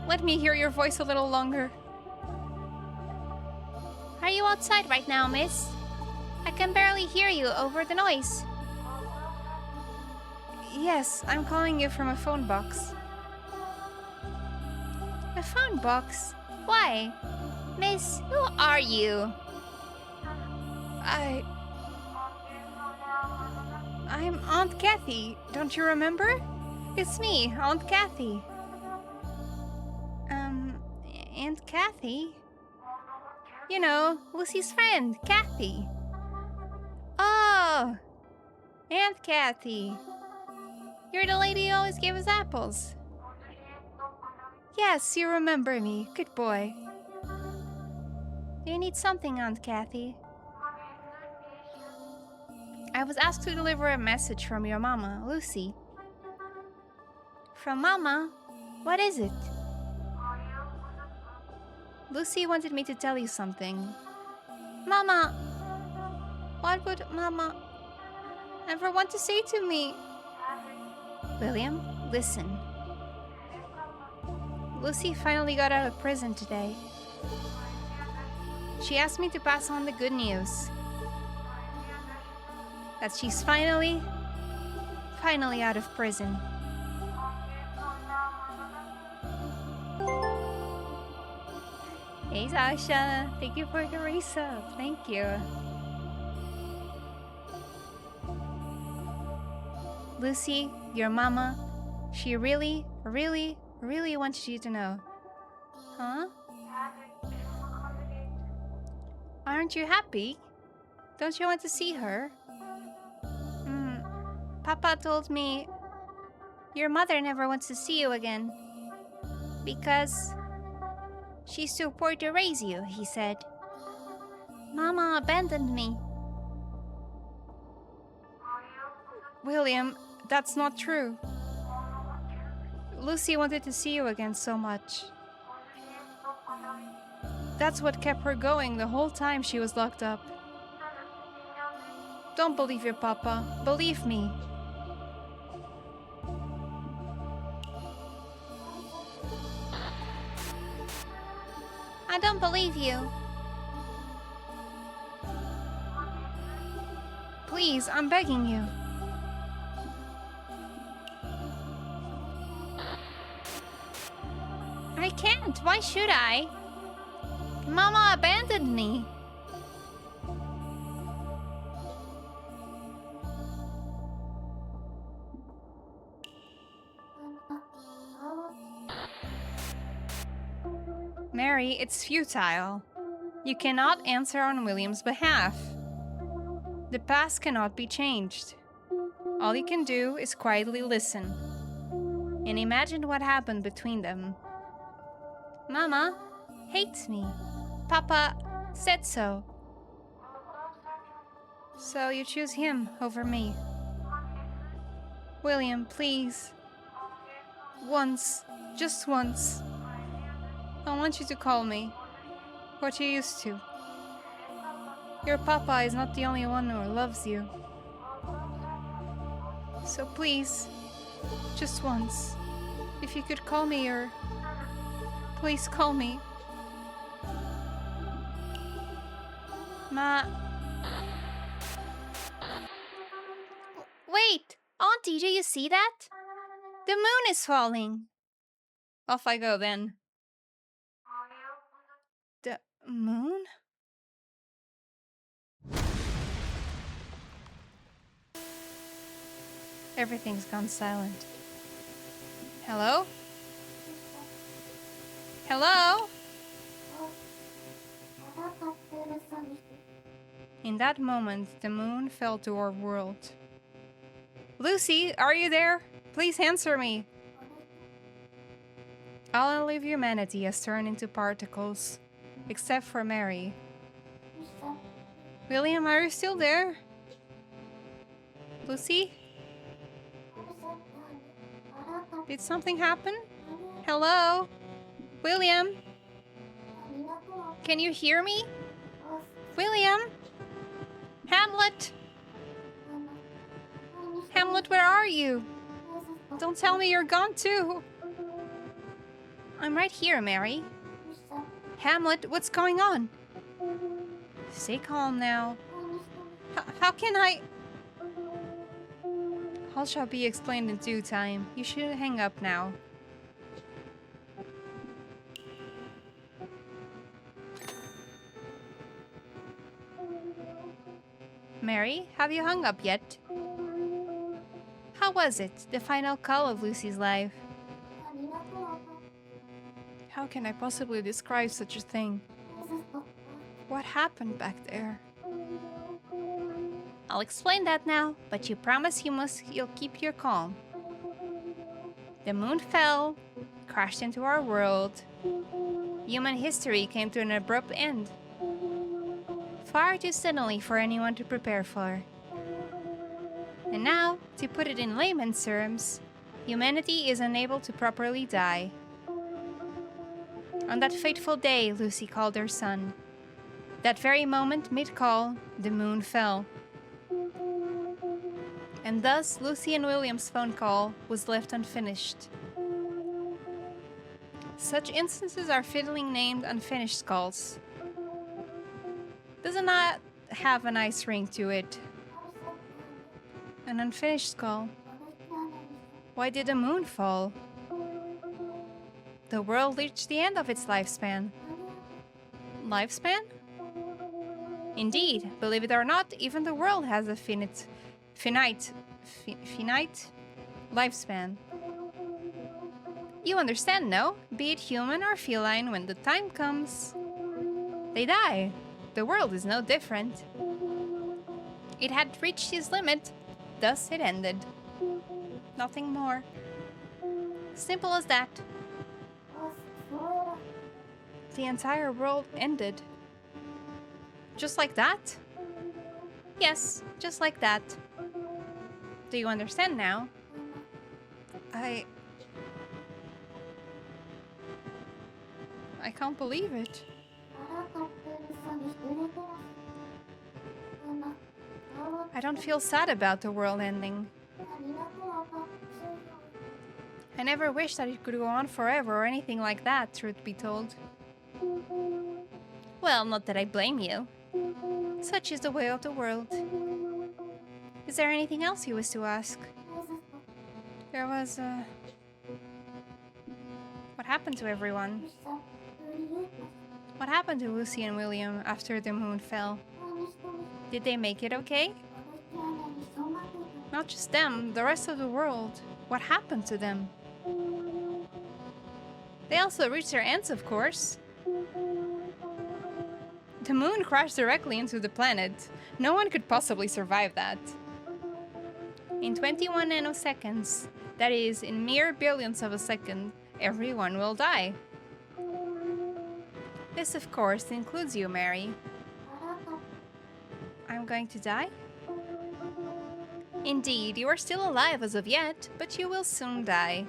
Let me hear your voice a little longer. Are you outside right now, miss? I can barely hear you over the noise. Yes, I'm calling you from a phone box. A phone box? Why? Miss, who are you? I'm Aunt Kathy. Don't you remember? It's me, Aunt Kathy. Aunt Kathy? You know, Lucy's friend, Kathy. Oh, Aunt Kathy. You're the lady who always gave us apples. Yes, you remember me. Good boy. Do you need something, Aunt Kathy? I was asked to deliver a message from your mama, Lucy. From Mama? What is it? Lucy wanted me to tell you something. Mama! What would Mama ever want to say to me? William, listen. Lucy finally got out of prison today. She asked me to pass on the good news. That she's finally out of prison. Hey Sasha, thank you for the resub. Thank you. Lucy, your mama, she really wants you to know. Huh? Aren't you happy? Don't you want to see her? Papa told me your mother never wants to see you again. Because she's too poor to raise you, he said. Mama abandoned me. William, that's not true. Lucy wanted to see you again so much. That's what kept her going the whole time she was locked up. Don't believe your papa. Believe me. I don't believe you. Please, I'm begging you. I can't. Why should I? Mama abandoned me. Mary, it's futile. You cannot answer on William's behalf. The past cannot be changed. All you can do is quietly listen and imagine what happened between them. Mama hates me. Papa said so. So you choose him over me. William, please. Once, just once. I want you to call me what you used to. Your papa is not the only one who loves you. So please, just once, if you could call me or please call me. Ma. Wait! Auntie, do you see that? The moon is falling. Off I go then. The moon? Everything's gone silent. Hello? Hello? In that moment, the moon fell to our world. Lucy, are you there? Please answer me. All of humanity has turned into particles, except for Mary. William, are you still there? Lucy? Did something happen? Hello? William? Can you hear me? William? Hamlet? Hamlet, where are you? Don't tell me you're gone too. I'm right here, Mary. Hamlet, what's going on? Stay calm now. How can I... All shall be explained in due time. You should hang up now. Mary, have you hung up yet? How was it, the final call of Lucy's life? How can I possibly describe such a thing? What happened back there? I'll explain that now, but you promise you'll keep your calm. The moon fell, crashed into our world. Human history came to an abrupt end. Far too suddenly for anyone to prepare for. And now, to put it in layman's terms, humanity is unable to properly die. On that fateful day, Lucy called her son. That very moment, mid-call, the moon fell. And thus, Lucy and William's phone call was left unfinished. Such instances are fittingly named unfinished calls. Does it not have a nice ring to it? An unfinished call. Why did the moon fall? The world reached the end of its lifespan. Lifespan? Indeed, believe it or not, even the world has a finite lifespan. You understand, no? Be it human or feline, when the time comes, they die. The world is no different. It had reached its limit, thus it ended. Nothing more. Simple as that. The entire world ended. Just like that? Yes, just like that. Do you understand now? I can't believe it. I don't feel sad about the world ending. I never wished that it could go on forever or anything like that, truth be told. Well, not that I blame you. Such is the way of the world. Is there anything else you wish to ask? There was, What happened to everyone? What happened to Lucy and William after the moon fell? Did they make it okay? Not just them, the rest of the world. What happened to them? They also reached their ends, of course. The moon crashed directly into the planet. No one could possibly survive that. In 21 nanoseconds, that is, in mere billions of a second, everyone will die. This, of course, includes you, Mary. I'm going to die? Indeed, you are still alive as of yet, but you will soon die.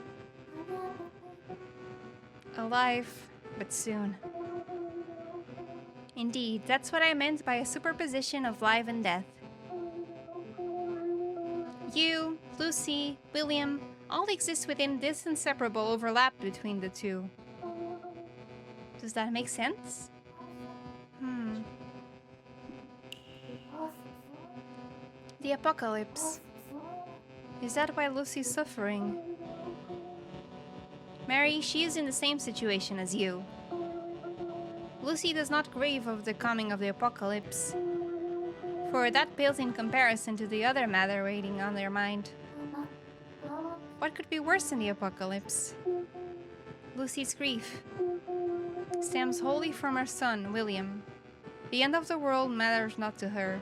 Alive, but soon. Indeed, that's what I meant by a superposition of life and death. You, Lucy, William, all exist within this inseparable overlap between the two. Does that make sense? The apocalypse. Is that why Lucy's suffering? Mary, she is in the same situation as you. Lucy does not grieve of the coming of the apocalypse, for that pales in comparison to the other matter waiting on their mind. What could be worse than the apocalypse? Lucy's grief stems wholly from her son, William. The end of the world matters not to her.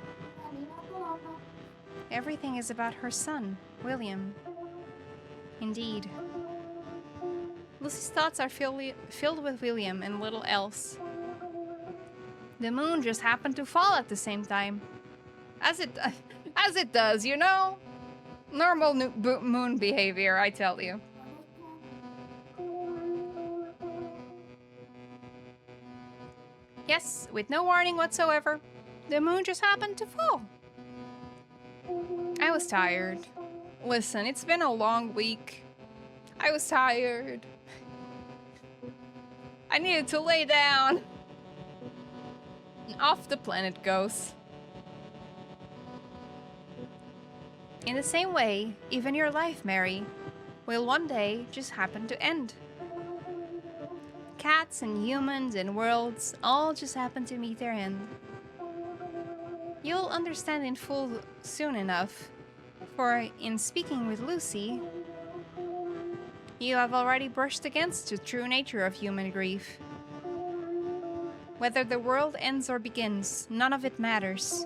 Everything is about her son, William. Indeed. Lucy's thoughts are filled with William and little else. The moon just happened to fall at the same time. As it does, you know? Normal moon behavior, I tell you. Yes, with no warning whatsoever, the moon just happened to fall. I was tired. Listen, it's been a long week. I was tired. I needed to lay down. And off the planet goes. In the same way, even your life, Mary, will one day just happen to end. Cats and humans and worlds all just happen to meet their end. You'll understand in full soon enough, for in speaking with Lucy, You have already brushed against the true nature of human grief. Whether the world ends or begins, none of it matters.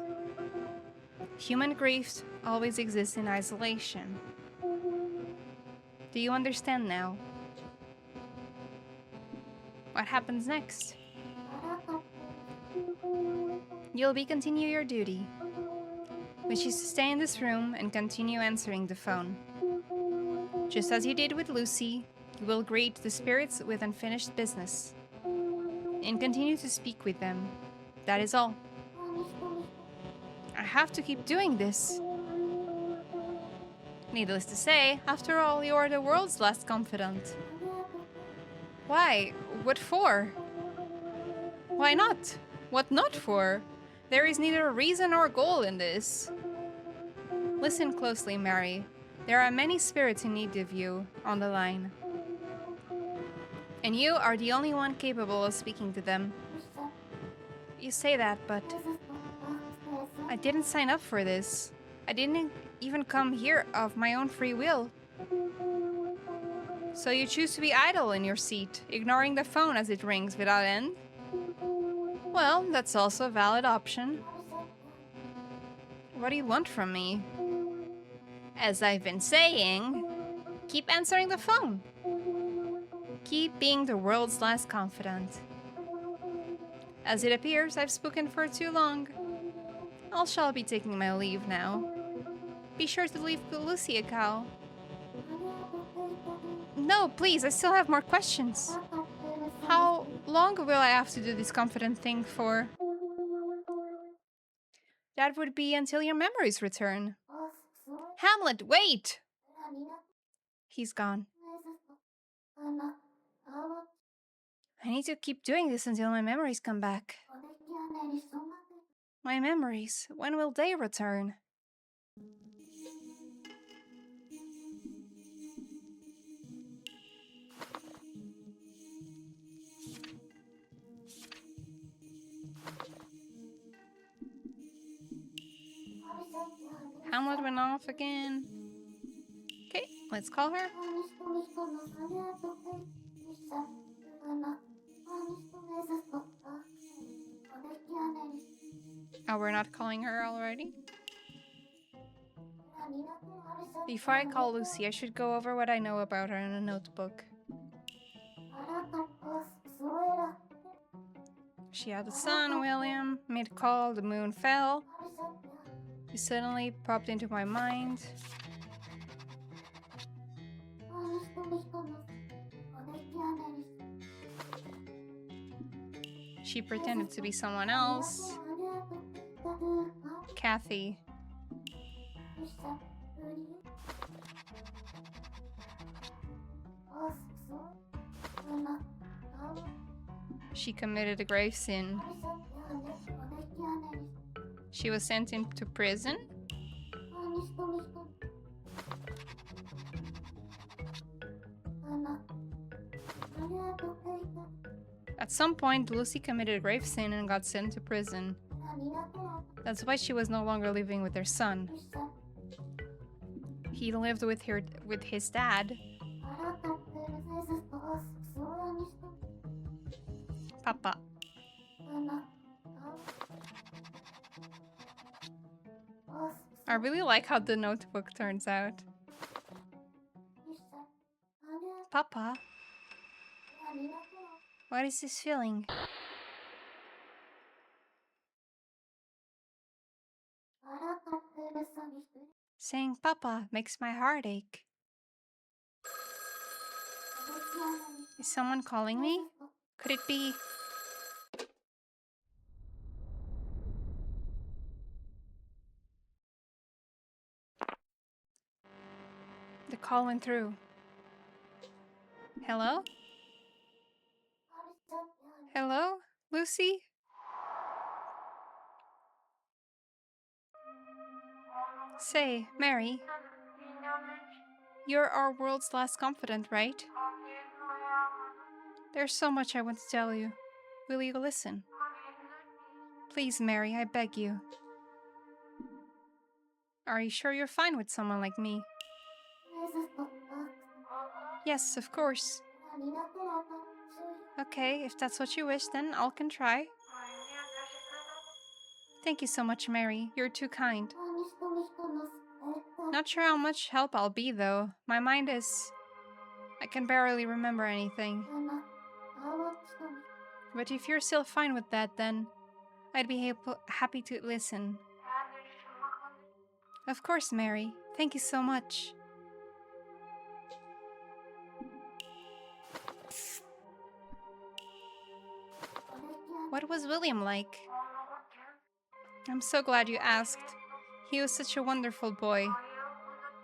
Human grief always exists in isolation. Do you understand now? What happens next? You'll continue your duty, which is to stay in this room and continue answering the phone. Just as you did with Lucy, you will greet the spirits with unfinished business and continue to speak with them. That is all. I have to keep doing this. Needless to say, after all, you are the world's last confidant. Why? What for? Why not? What not for? There is neither a reason or goal in this. Listen closely, Mary. There are many spirits in need of you on the line. And you are the only one capable of speaking to them. You say that, but I didn't sign up for this. I didn't even come here of my own free will. So you choose to be idle in your seat, ignoring the phone as it rings without end? Well, that's also a valid option. What do you want from me? As I've been saying, keep answering the phone. Keep being the world's last confidant. As it appears, I've spoken for too long. I shall be taking my leave now. Be sure to leave Lucy a cow. No, please, I still have more questions. How long will I have to do this confident thing for? That would be until your memories return. Hamlet, wait! He's gone. I need to keep doing this until my memories come back. My memories, when will they return? Hamlet went off again. Okay, let's call her. Oh, we're not calling her already? Before I call Lucy, I should go over what I know about her in a notebook. She had a son, William. Mid-call, the moon fell. He suddenly popped into my mind. She pretended to be someone else. Kathy. She committed a grave sin. She was sent into prison. At some point, Lucy committed a grave sin and got sent to prison. That's why she was no longer living with her son. He lived with his dad. Papa. I really like how the notebook turns out. Papa? What is this feeling? Saying Papa makes my heart ache. Is someone calling me? Could it be... The call went through. Hello? Hello? Lucy? Say, Mary. You're our world's last confidant, right? There's so much I want to tell you. Will you listen? Please, Mary, I beg you. Are you sure you're fine with someone like me? Yes, of course. Okay, if that's what you wish, then I can try. Thank you so much, Mary. You're too kind. Not sure how much help I'll be, though. My mind is... I can barely remember anything. But if you're still fine with that, then I'd be happy to listen. Of course, Mary. Thank you so much. What was William like? I'm so glad you asked. He was such a wonderful boy.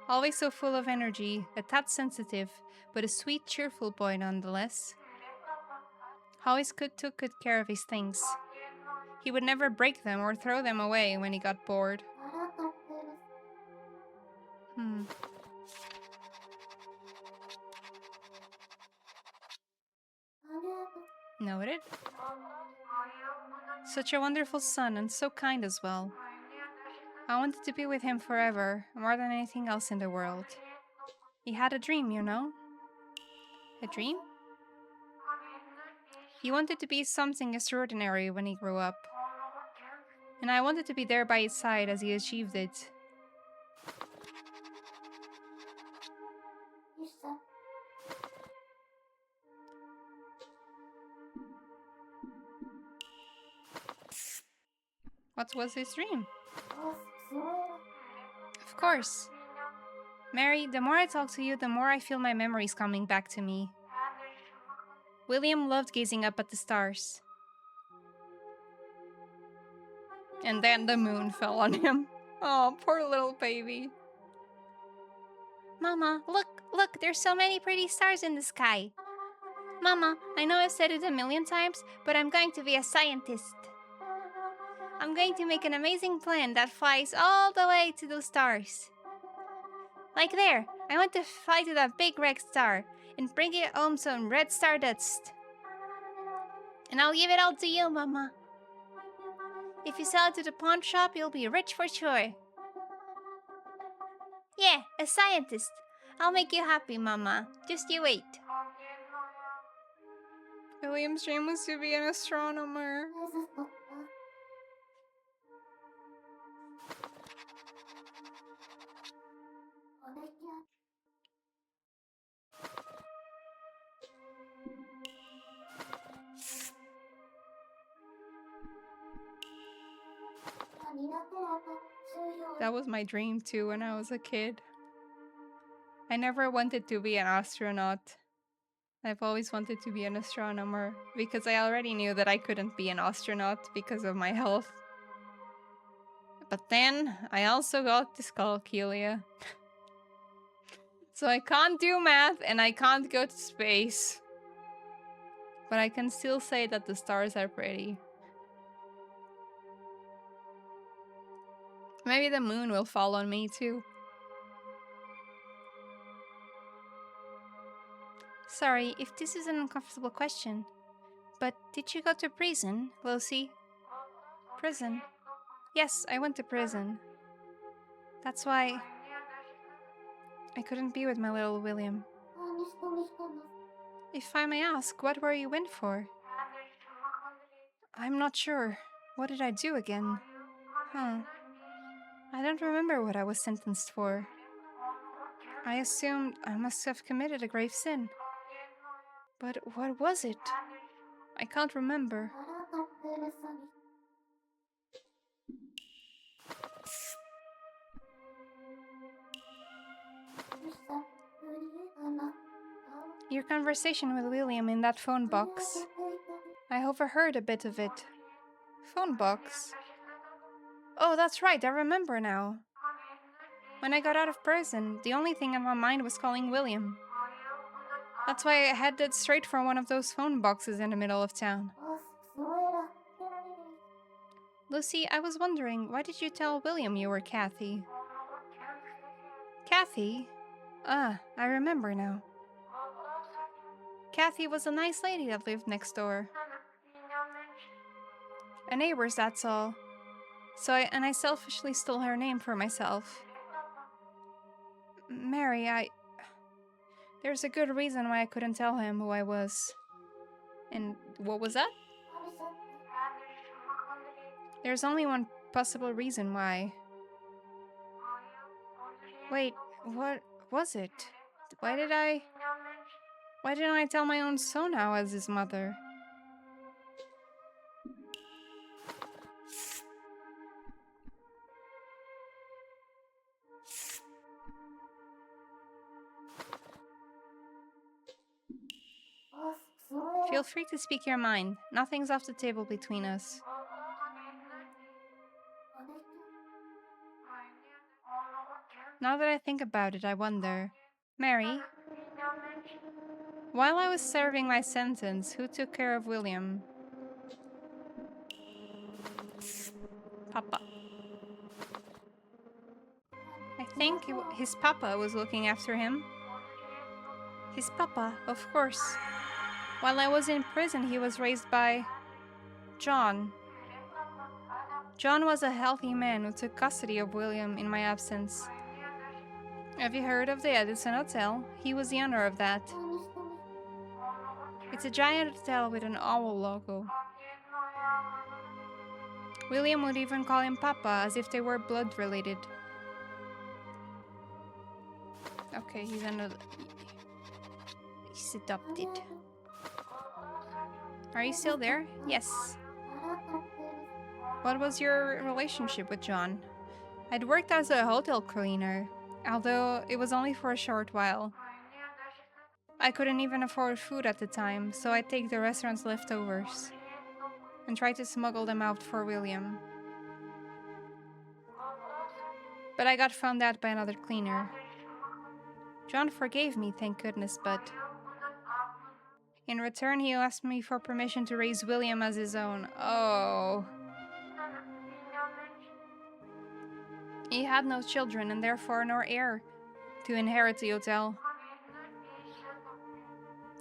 Always so full of energy, a tad sensitive, but a sweet, cheerful boy nonetheless. Always took good care of his things. He would never break them or throw them away when he got bored. Noted. Such a wonderful son and so kind as well. I wanted to be with him forever, more than anything else in the world. He had a dream, you know? A dream? He wanted to be something extraordinary when he grew up. And I wanted to be there by his side as he achieved it. What was his dream? Of course. Mary, the more I talk to you, the more I feel my memories coming back to me. William loved gazing up at the stars. And then the moon fell on him. Oh, poor little baby. Mama, look, there's so many pretty stars in the sky. Mama, I know I've said it a million times, but I'm going to be a scientist. I'm going to make an amazing plane that flies all the way to those stars. Like there, I want to fly to that big red star and bring it home some red stardust. And I'll give it all to you, Mama. If you sell it to the pawn shop, you'll be rich for sure. Yeah, a scientist. I'll make you happy, Mama. Just you wait. William's dream was to be an astronomer. That was my dream too when I was a kid. I never wanted to be an astronaut. I've always wanted to be an astronomer because I already knew that I couldn't be an astronaut because of my health. But then I also got dyscalculia. So I can't do math and I can't go to space. But I can still say that the stars are pretty. Maybe the moon will fall on me too. Sorry if this is an uncomfortable question, but did you go to prison, Lucy? Prison? Yes, I went to prison. That's why I couldn't be with my little William. If I may ask, what were you in for? I'm not sure. What did I do again? I don't remember what I was sentenced for. I assumed I must have committed a grave sin. But what was it? I can't remember. Your conversation with William in that phone box. I overheard a bit of it. Phone box? Oh, that's right, I remember now. When I got out of prison, the only thing on my mind was calling William. That's why I headed straight for one of those phone boxes in the middle of town. Lucy, I was wondering, why did you tell William you were Kathy? Kathy? Ah, I remember now. Kathy was a nice lady that lived next door. A neighbor's, that's all. So I selfishly stole her name for myself. Mary, There's a good reason why I couldn't tell him who I was. And what was that? There's only one possible reason why. Wait, what was it? Why didn't I tell my own son I was his mother? Feel free to speak your mind. Nothing's off the table between us. Now that I think about it, I wonder. Mary, while I was serving my sentence, who took care of William? Papa. I think his papa was looking after him. His papa, of course. While I was in prison, he was raised by John. John was a healthy man who took custody of William in my absence. Have you heard of the Edison Hotel? He was the owner of that. It's a giant hotel with an owl logo. William would even call him Papa, as if they were blood related. Okay, he's adopted. Are you still there? Yes. What was your relationship with John? I'd worked as a hotel cleaner, although it was only for a short while. I couldn't even afford food at the time, so I'd take the restaurant's leftovers and try to smuggle them out for William. But I got found out by another cleaner. John forgave me, thank goodness, but in return he asked me for permission to raise William as his own. Oh. He had no children and therefore no heir to inherit the hotel.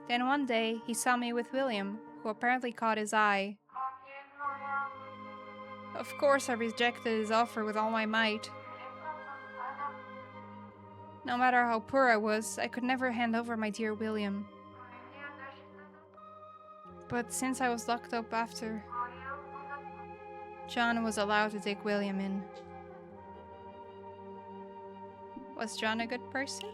Then one day he saw me with William, who apparently caught his eye. Of course I rejected his offer with all my might. No matter how poor I was, I could never hand over my dear William. But since I was locked up after, John was allowed to take William in. Was John a good person?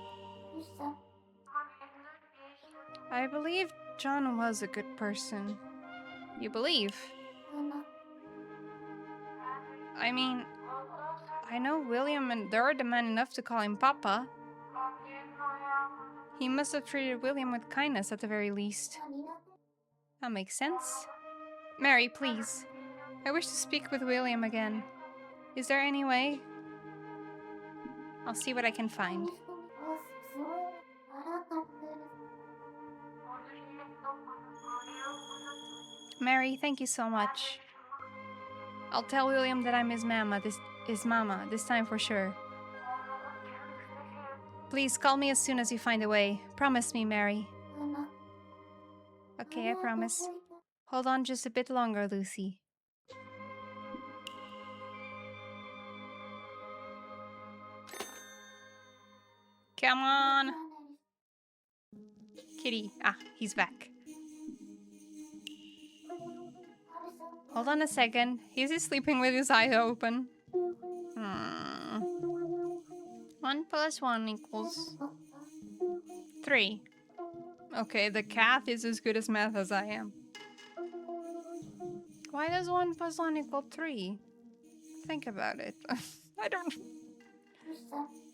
I believe John was a good person. You believe? I mean, I know William endured the man enough to call him Papa. He must have treated William with kindness at the very least. That makes sense. Mary, please. I wish to speak with William again. Is there any way? I'll see what I can find. Mary, thank you so much. I'll tell William that I'm his mama this time for sure. Please call me as soon as you find a way. Promise me, Mary. Okay, I promise. Hold on just a bit longer, Lucy. Come on! Kitty. Ah, he's back. Hold on a second. Is he sleeping with his eyes open? 1 + 1 = 3. Okay, the cat is as good as math as I am. Why does 1 + 1 = 3? Think about it. I don't...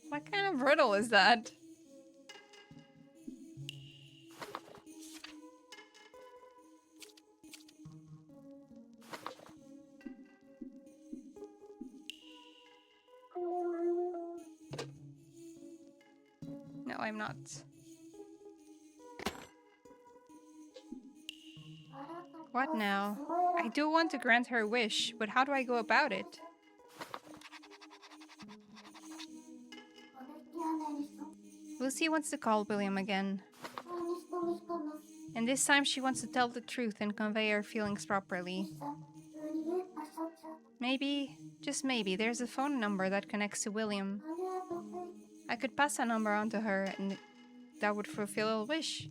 What kind of riddle is that? No, I'm not. What now? I do want to grant her wish, but how do I go about it? Lucy wants to call William again. And this time she wants to tell the truth and convey her feelings properly. Maybe, just maybe, there's a phone number that connects to William. I could pass that number on to her, and that would fulfill a wish.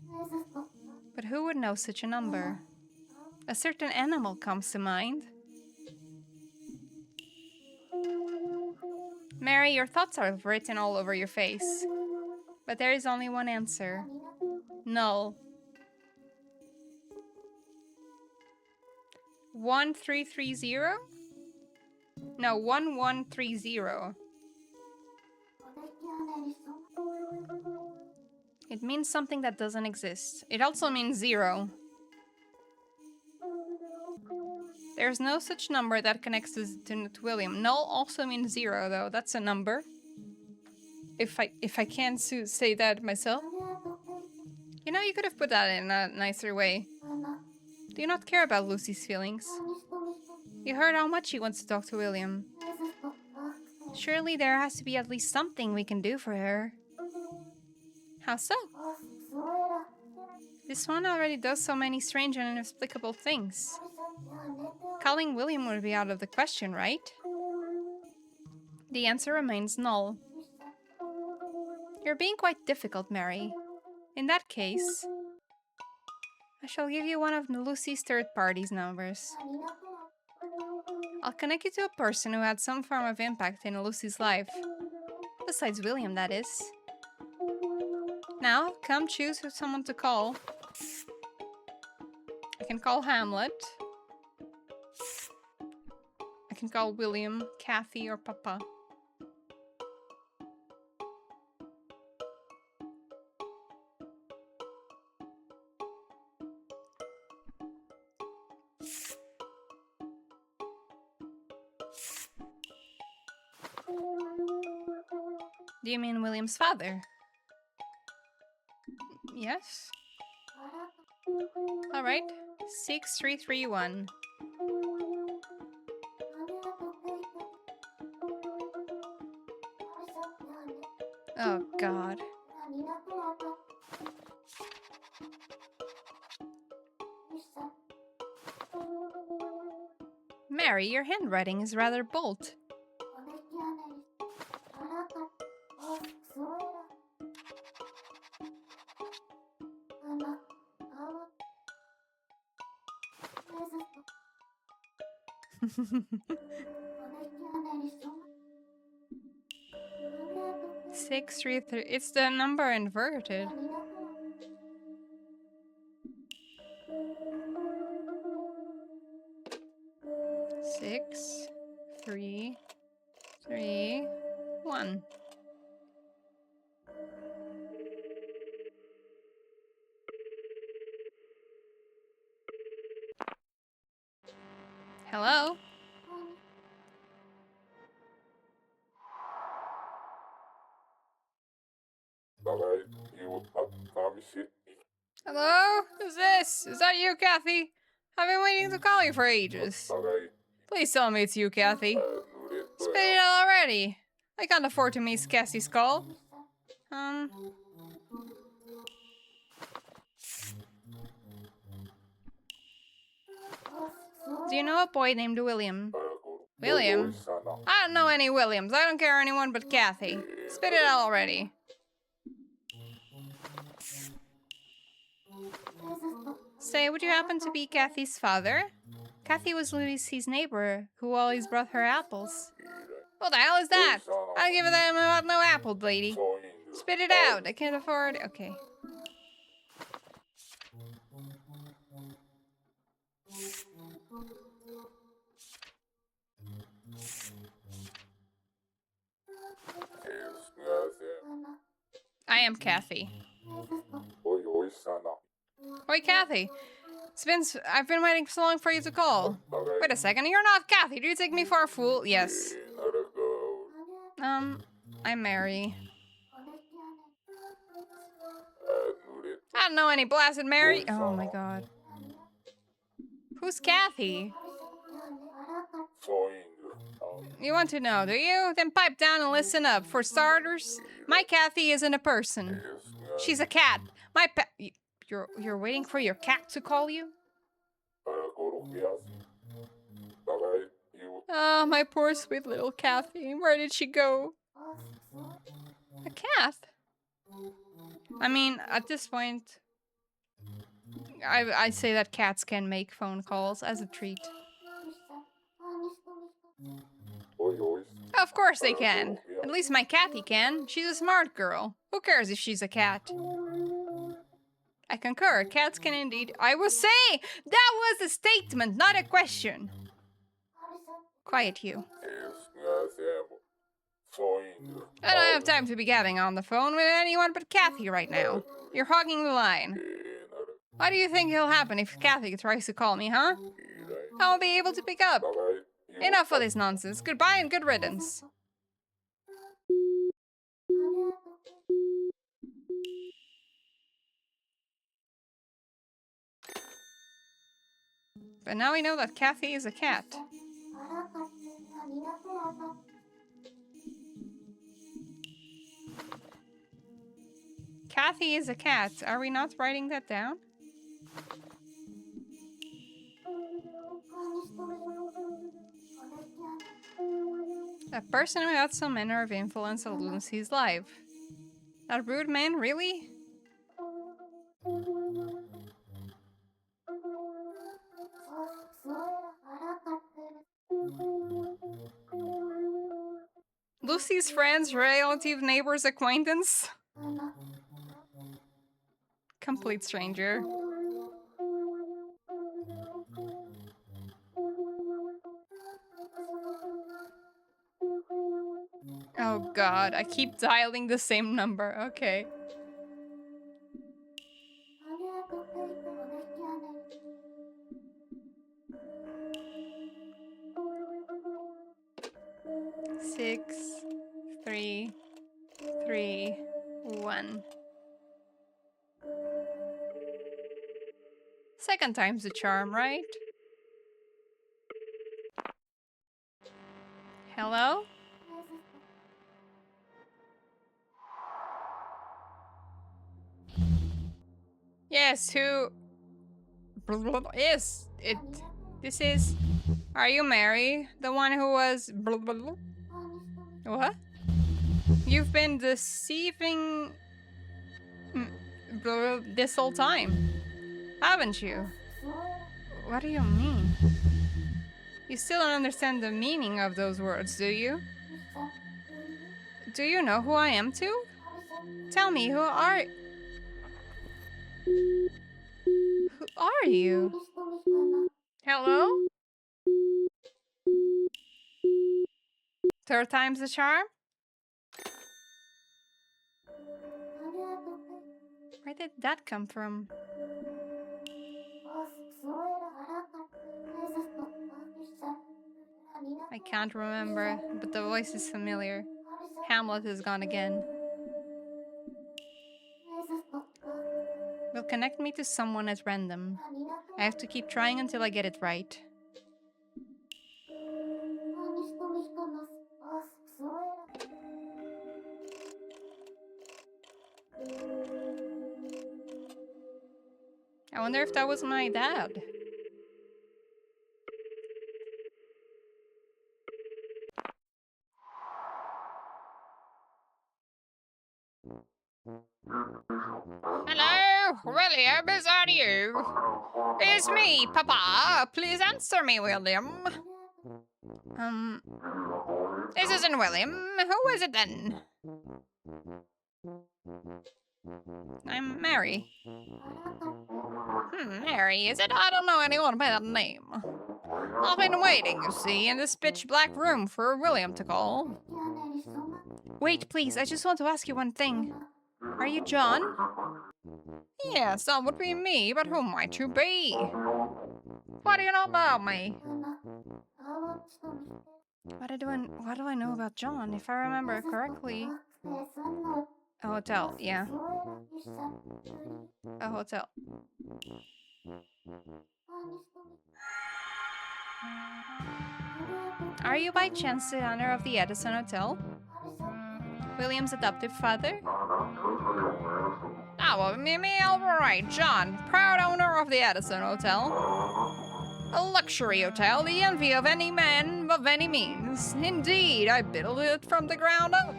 But who would know such a number? A certain animal comes to mind. Mary, your thoughts are written all over your face. But there is only one answer. Null. 1330? No, 1130. It means something that doesn't exist. It also means 0. There's no such number that connects to William. Null also means 0, though. That's a number. If I can't say that myself. You know, you could have put that in a nicer way. Do you not care about Lucy's feelings? You heard how much she wants to talk to William. Surely there has to be at least something we can do for her. How so? This one already does so many strange and inexplicable things. Calling William would be out of the question, right? The answer remains null. You're being quite difficult, Mary. In that case, I shall give you one of Lucy's third party's numbers. I'll connect you to a person who had some form of impact in Lucy's life. Besides William, that is. Now, come choose someone to call. I can call Hamlet. I can call William, Kathy, or Papa. Do you mean William's father? Yes. Alright. 6331. Oh, God. Mary, your handwriting is rather bold. Six, three, three. It's the number inverted. Six, three, three, one. Hello? Hello? Who's this? Is that you, Kathy? I've been waiting to call you for ages. Please tell me it's you, Kathy. Spit it out already. I can't afford to miss Cassie's call. Do you know a boy named William? William? I don't know any Williams. I don't care anyone but Kathy. Spit it out already. Say, would you happen to be Kathy's father? Kathy was Lucy's neighbor, who always brought her apples. What the hell is that? I'll give them about no apple, lady. Spit it out. I can't afford... Okay. I am Kathy. Oi, Kathy. I've been waiting so long for you to call. Wait a second, you're not Kathy. Do you take me for a fool? Yes. I'm Mary. I don't know any blasted Mary. Oh my god. Who's Kathy? You want to know, do you? Then pipe down and listen up. For starters, my Kathy isn't a person. She's a cat. My pet... You're waiting for your cat to call you? Oh, my poor sweet little Kathy. Where did she go? A cat? I mean, at this point, I say that cats can make phone calls as a treat. Of course they can. At least my catty can. She's a smart girl. Who cares if she's a cat? I concur. Cats can indeed. I was saying that was a statement, not a question. Quiet you. I don't have time to be gabbing on the phone with anyone but Kathy right now. You're hogging the line. What do you think will happen if Kathy tries to call me, huh? I won't be able to pick up. Enough of this nonsense. Goodbye and good riddance. But now we know that Kathy is a cat. Kathy is a cat. Are we not writing that down? A person who had some manner of influence on Lucy's life. That rude man, really? Lucy's friends, relative, neighbors, acquaintance? Complete stranger. Oh god, I keep dialing the same number. Okay. Six, 3, 3, 1. Second time's the charm, right? Hello? Yes, who? Yes, this is... Are you Mary? The one who was... What? You've been deceiving... this whole time, haven't you? What do you mean? You still don't understand the meaning of those words, do you? Do you know who I am too? Tell me, who are you? Hello? Third time's the charm? Where did that come from? I can't remember, but the voice is familiar. Hamlet is gone again. Will connect me to someone at random. I have to keep trying until I get it right. I wonder if that was my dad. Hello, William, is that you? It's me, Papa. Please answer me, William. This isn't William. Who is it then? I'm Mary. Mary, is it? I don't know anyone by that name. I've been waiting, you see, in this pitch-black room for William to call. Wait, please, I just want to ask you one thing. Are you John? Yes, that would be me, but who might you be? What do you know about me? What do I know about John? If I remember correctly... A hotel, yeah. A hotel. Are you by chance the owner of the Edison Hotel? William's adoptive father? Oh, well, me, alright, John, proud owner of the Edison Hotel. A luxury hotel, the envy of any man of any means. Indeed, I built it from the ground up.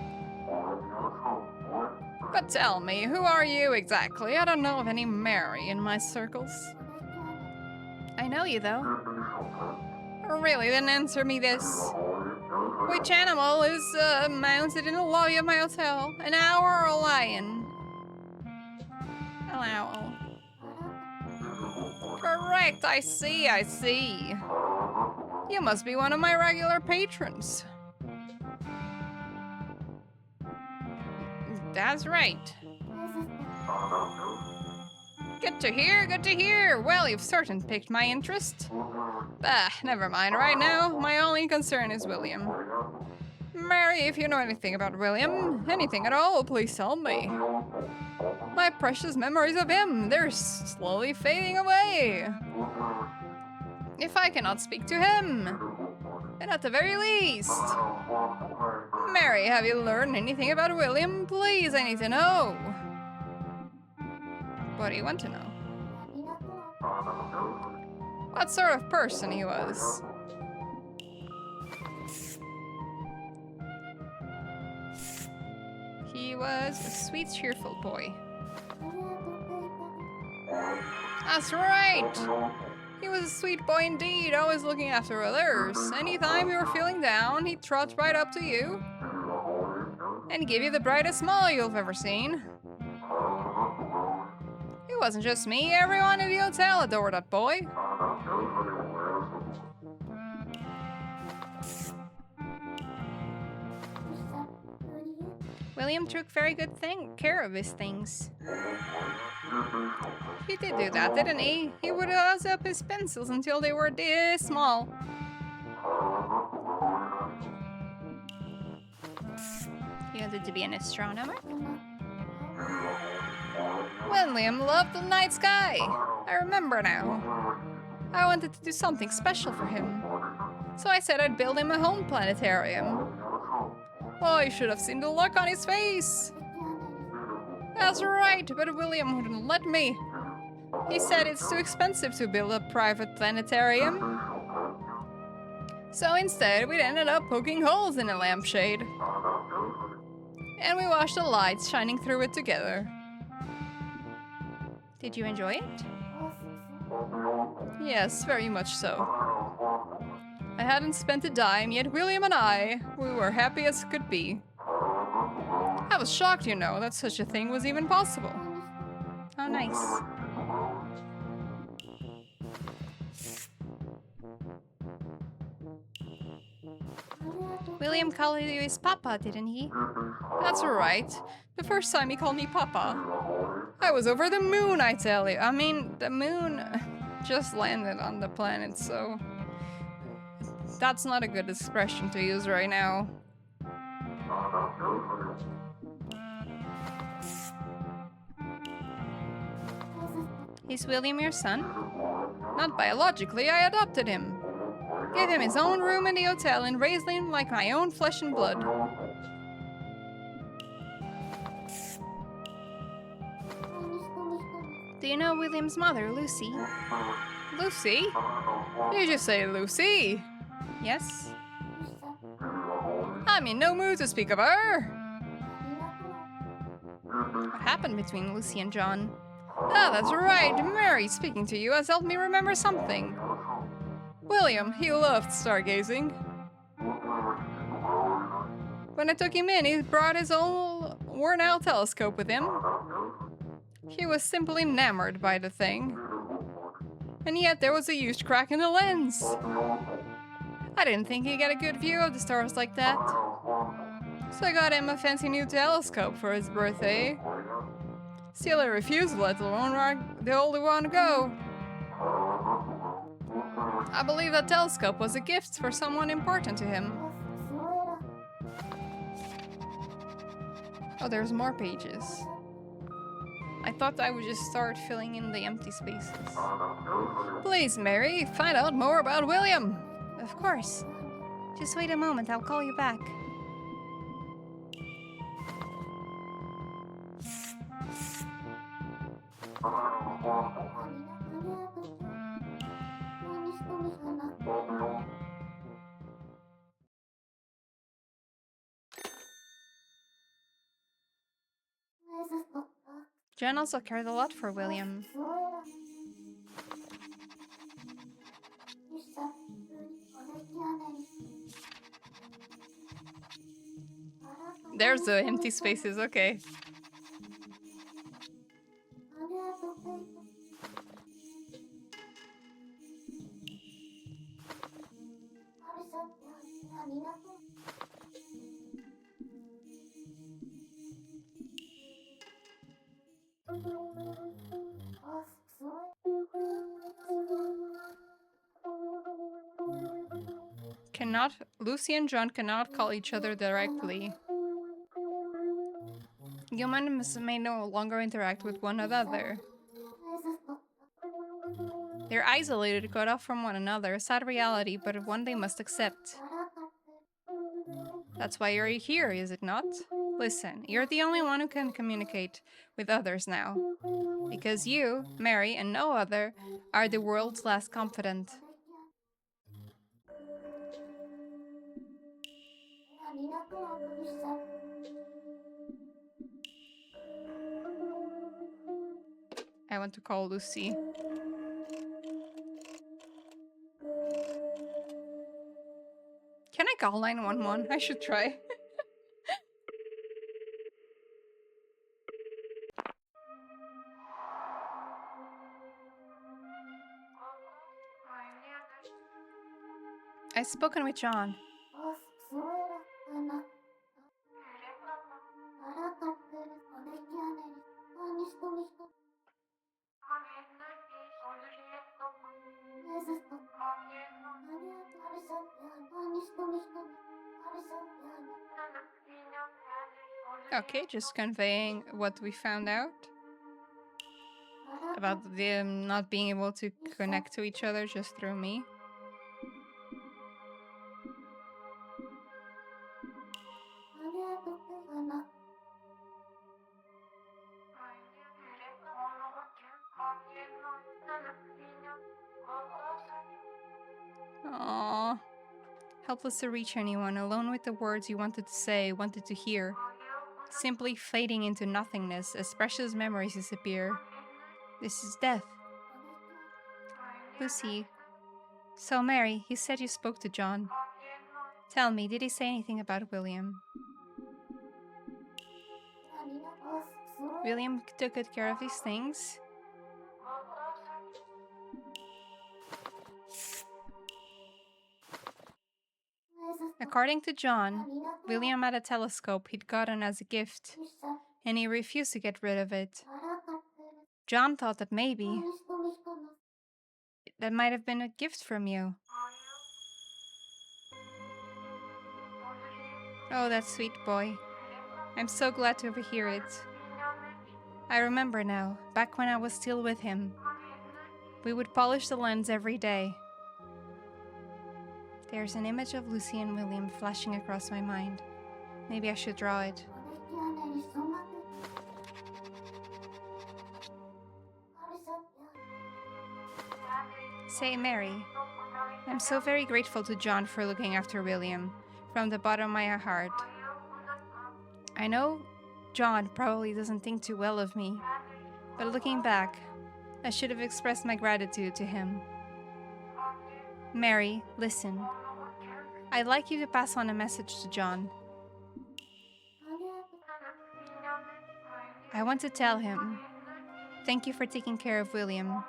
But tell me, who are you exactly? I don't know of any Mary in my circles. I know you, though. Really, then answer me this. Which animal is mounted in the lobby of my hotel? An owl or a lion? An owl. Correct, I see. You must be one of my regular patrons. That's right. Good to hear. Well, you've certainly piqued my interest. Bah, never mind right now. My only concern is William. Mary, if you know anything about William, anything at all, please tell me. My precious memories of him, they're slowly fading away. If I cannot speak to him, then at the very least. Mary, have you learned anything about William? Please, I need to know. What do you want to know? What sort of person he was? He was a sweet, cheerful boy. That's right! He was a sweet boy indeed, always looking after others. Anytime you were feeling down, he'd trot right up to you and give you the brightest smile you've ever seen. It wasn't just me, everyone in the hotel adored that boy. William took very good care of his things. He did do that, didn't he? He would buzz up his pencils until they were this small. You wanted to be an astronomer? William loved the night sky. I remember now. I wanted to do something special for him. So I said I'd build him a home planetarium. Oh, you should have seen the look on his face. That's right, but William wouldn't let me. He said it's too expensive to build a private planetarium. So instead, we ended up poking holes in a lampshade. And we watched the lights shining through it together. Did you enjoy it? Yes, very much so. I hadn't spent a dime, yet William and we were happy as could be. I was shocked, you know, that such a thing was even possible. Oh, nice. William called you his papa, didn't he? That's right. The first time he called me papa. I was over the moon, I tell you. I mean, the moon just landed on the planet, so that's not a good expression to use right now. Is William your son? Not biologically, I adopted him. Gave him his own room in the hotel and raised him like my own flesh and blood. Do you know William's mother, Lucy? Lucy? Did you say Lucy? Yes. I'm in no mood to speak of her. What happened between Lucy and John? Ah, that's right. Mary speaking to you has helped me remember something. William, he loved stargazing. When I took him in, he brought his old worn-out telescope with him. He was simply enamored by the thing. And yet there was a huge crack in the lens. I didn't think he'd get a good view of the stars like that. So I got him a fancy new telescope for his birthday. Still, he refused to let the older one go. I believe that telescope was a gift for someone important to him. Oh, there's more pages. I thought I would just start filling in the empty spaces. Please, Mary, find out more about William. Of course. Just wait a moment, I'll call you back. John also cared a lot for William. There's the empty spaces, okay. Lucy and John cannot call each other directly. Humans may no longer interact with one another. They're isolated, cut off from one another, a sad reality, but one they must accept. That's why you're here, is it not? Listen, you're the only one who can communicate with others now. Because you, Mary, and no other, are the world's last confidant. I want to call Lucy. Can I call 911? I should try. I've spoken with John. Okay, just conveying what we found out about them not being able to connect to each other just through me. Aww. Helpless to reach anyone, alone with the words you wanted to say, wanted to hear. Simply fading into nothingness as precious memories disappear. This is death. Lucy. So, Mary, you said you spoke to John. Tell me, did he say anything about William? William took good care of these things. According to John, William had a telescope he'd gotten as a gift, and he refused to get rid of it. John thought that maybe that might have been a gift from you. Oh, that sweet boy. I'm so glad to overhear it. I remember now, back when I was still with him. We would polish the lens every day. There's an image of Lucy and William flashing across my mind. Maybe I should draw it. Say, Mary, I'm so very grateful to John for looking after William, from the bottom of my heart. I know John probably doesn't think too well of me, but looking back, I should have expressed my gratitude to him. Mary, listen. I'd like you to pass on a message to John. I want to tell him, thank you for taking care of William.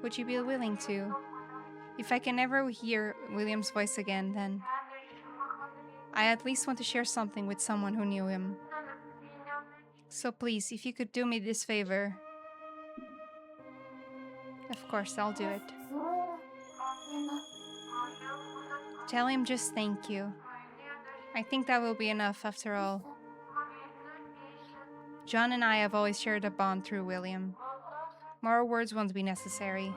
Would you be willing to? If I can never hear William's voice again, then I at least want to share something with someone who knew him. So please, if you could do me this favor. Of course, I'll do it. Tell him just thank you. I think that will be enough after all. John and I have always shared a bond through William. More words won't be necessary.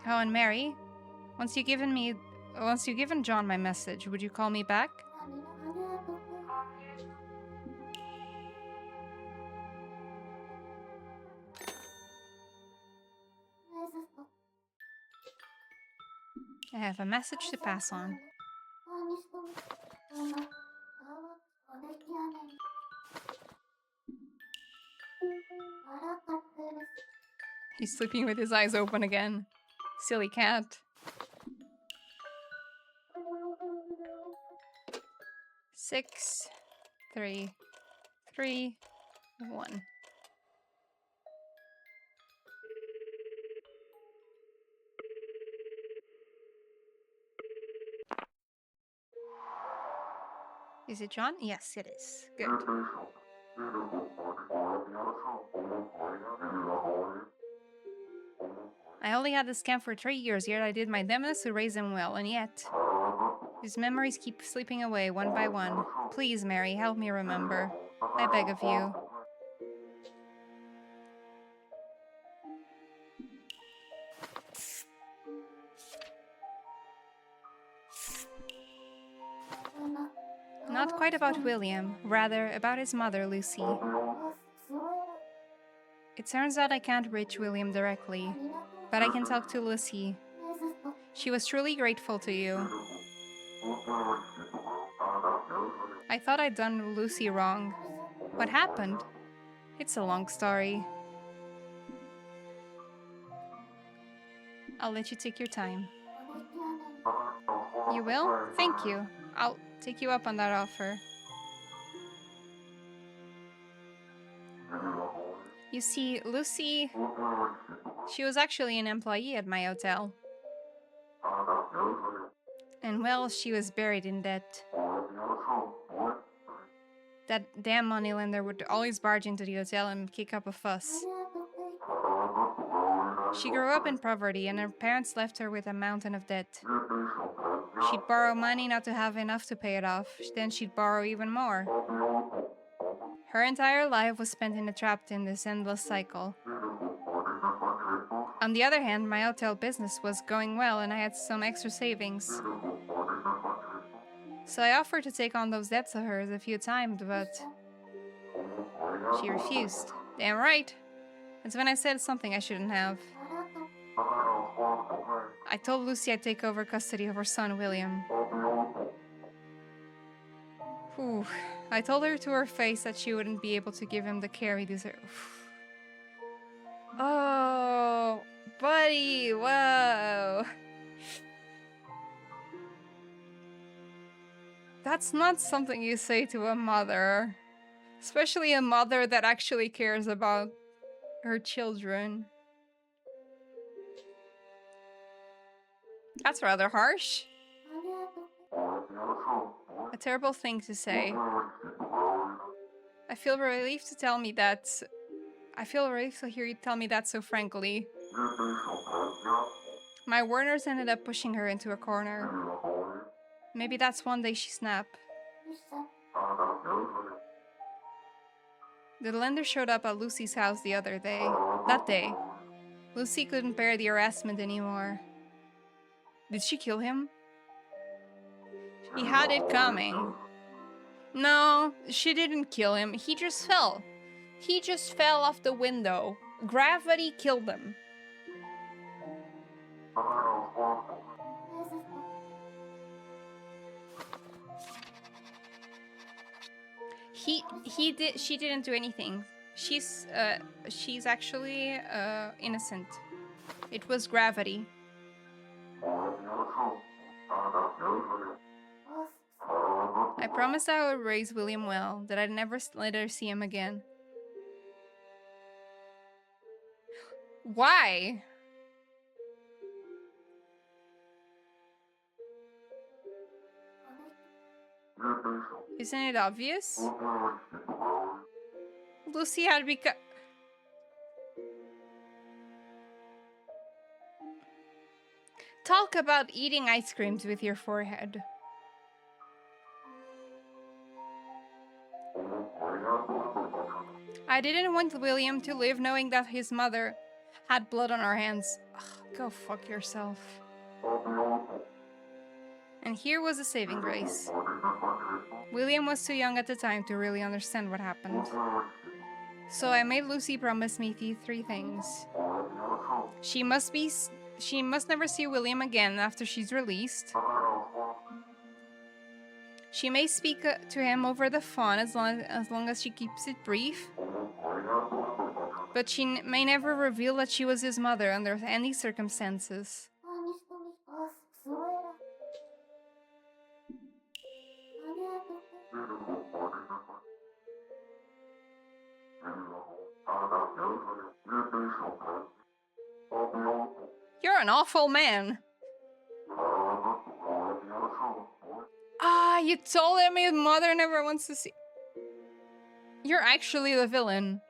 Oh, and Mary, once you've given John my message, would you call me back? I have a message to pass on. He's sleeping with his eyes open again. Silly cat. Six, 3, 3, 1. Is it John? Yes, it is. Good. I only had this camp for 3 years, yet I did my damnedest to raise him well, and yet... his memories keep slipping away one by one. Please, Mary, help me remember. I beg of you. Not quite about William, rather about his mother, Lucy. It turns out I can't reach William directly, but I can talk to Lucy. She was truly grateful to you. I thought I'd done Lucy wrong. What happened? It's a long story. I'll let you take your time. You will? Thank you. I'll take you up on that offer. You see, Lucy... she was actually an employee at my hotel. And well, she was buried in debt. That damn moneylender would always barge into the hotel and kick up a fuss. She grew up in poverty and her parents left her with a mountain of debt. She'd borrow money not to have enough to pay it off, then she'd borrow even more. Her entire life was spent trapped in this endless cycle. On the other hand, my hotel business was going well and I had some extra savings. So I offered to take on those debts of hers a few times, but she refused. Damn right. That's when I said something I shouldn't have. I told Lucy I'd take over custody of her son, William. Whew. I told her to her face that she wouldn't be able to give him the care he deserved. Oh, buddy, whoa. That's not something you say to a mother. Especially a mother that actually cares about her children. That's rather harsh. A terrible thing to say. I feel relieved to tell me that. I feel relieved to hear you tell me that so frankly. My warners ended up pushing her into a corner. Maybe that's one day she snapped. The lender showed up at Lucy's house the other day. That day. Lucy couldn't bear the harassment anymore. Did she kill him? He had it coming. No, she didn't kill him. He just fell. He just fell off the window. Gravity killed him. She didn't do anything. She's actually innocent. It was gravity. I promised I would raise William well, that I'd never let her see him again. Why? Isn't it obvious? Lucy had become... Talk about eating ice creams with your forehead. I didn't want William to live knowing that his mother had blood on her hands. Ugh, go fuck yourself. And here was a saving grace. William was too young at the time to really understand what happened. So I made Lucy promise me these 3 things. She must never see William again after she's released. She may speak to him over the phone as long as she keeps it brief. but she may never reveal that she was his mother under any circumstances. You're an awful man. Ah, you told him his mother never wants to see. You're actually the villain.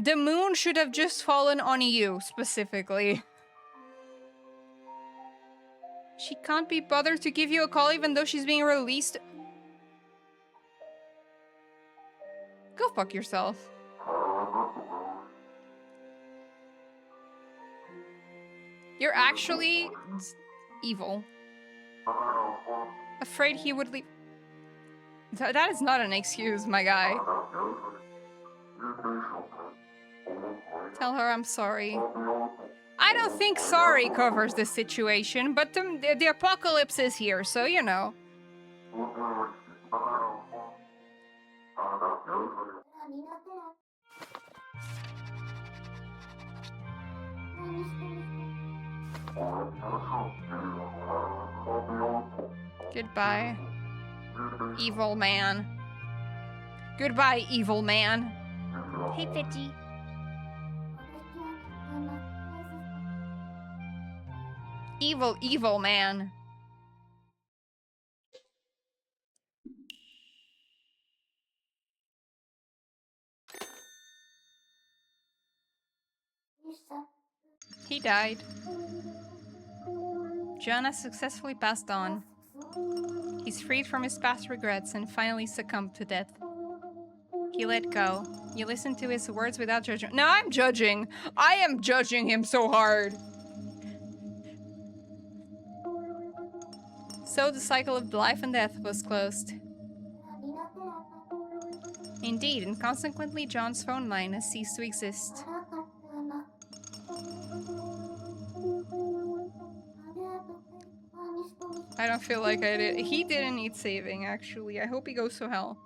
The moon should have just fallen on you, specifically. She can't be bothered to give you a call even though she's being released. Go fuck yourself. You're actually evil. Afraid he would leave. That is not an excuse, my guy. Tell her I'm sorry. I don't think sorry covers the situation, but the apocalypse is here, so you know. Goodbye, evil man. Goodbye, evil man. Hey, Pidgey. Evil, evil man. He died. John has successfully passed on. He's freed from his past regrets and finally succumbed to death. He let go. You listened to his words without judgment. No, I'm judging. I am judging him so hard. So the cycle of life and death was closed. Indeed, and consequently John's phone line has ceased to exist. I don't feel like I did. He didn't need saving, actually. I hope he goes to hell.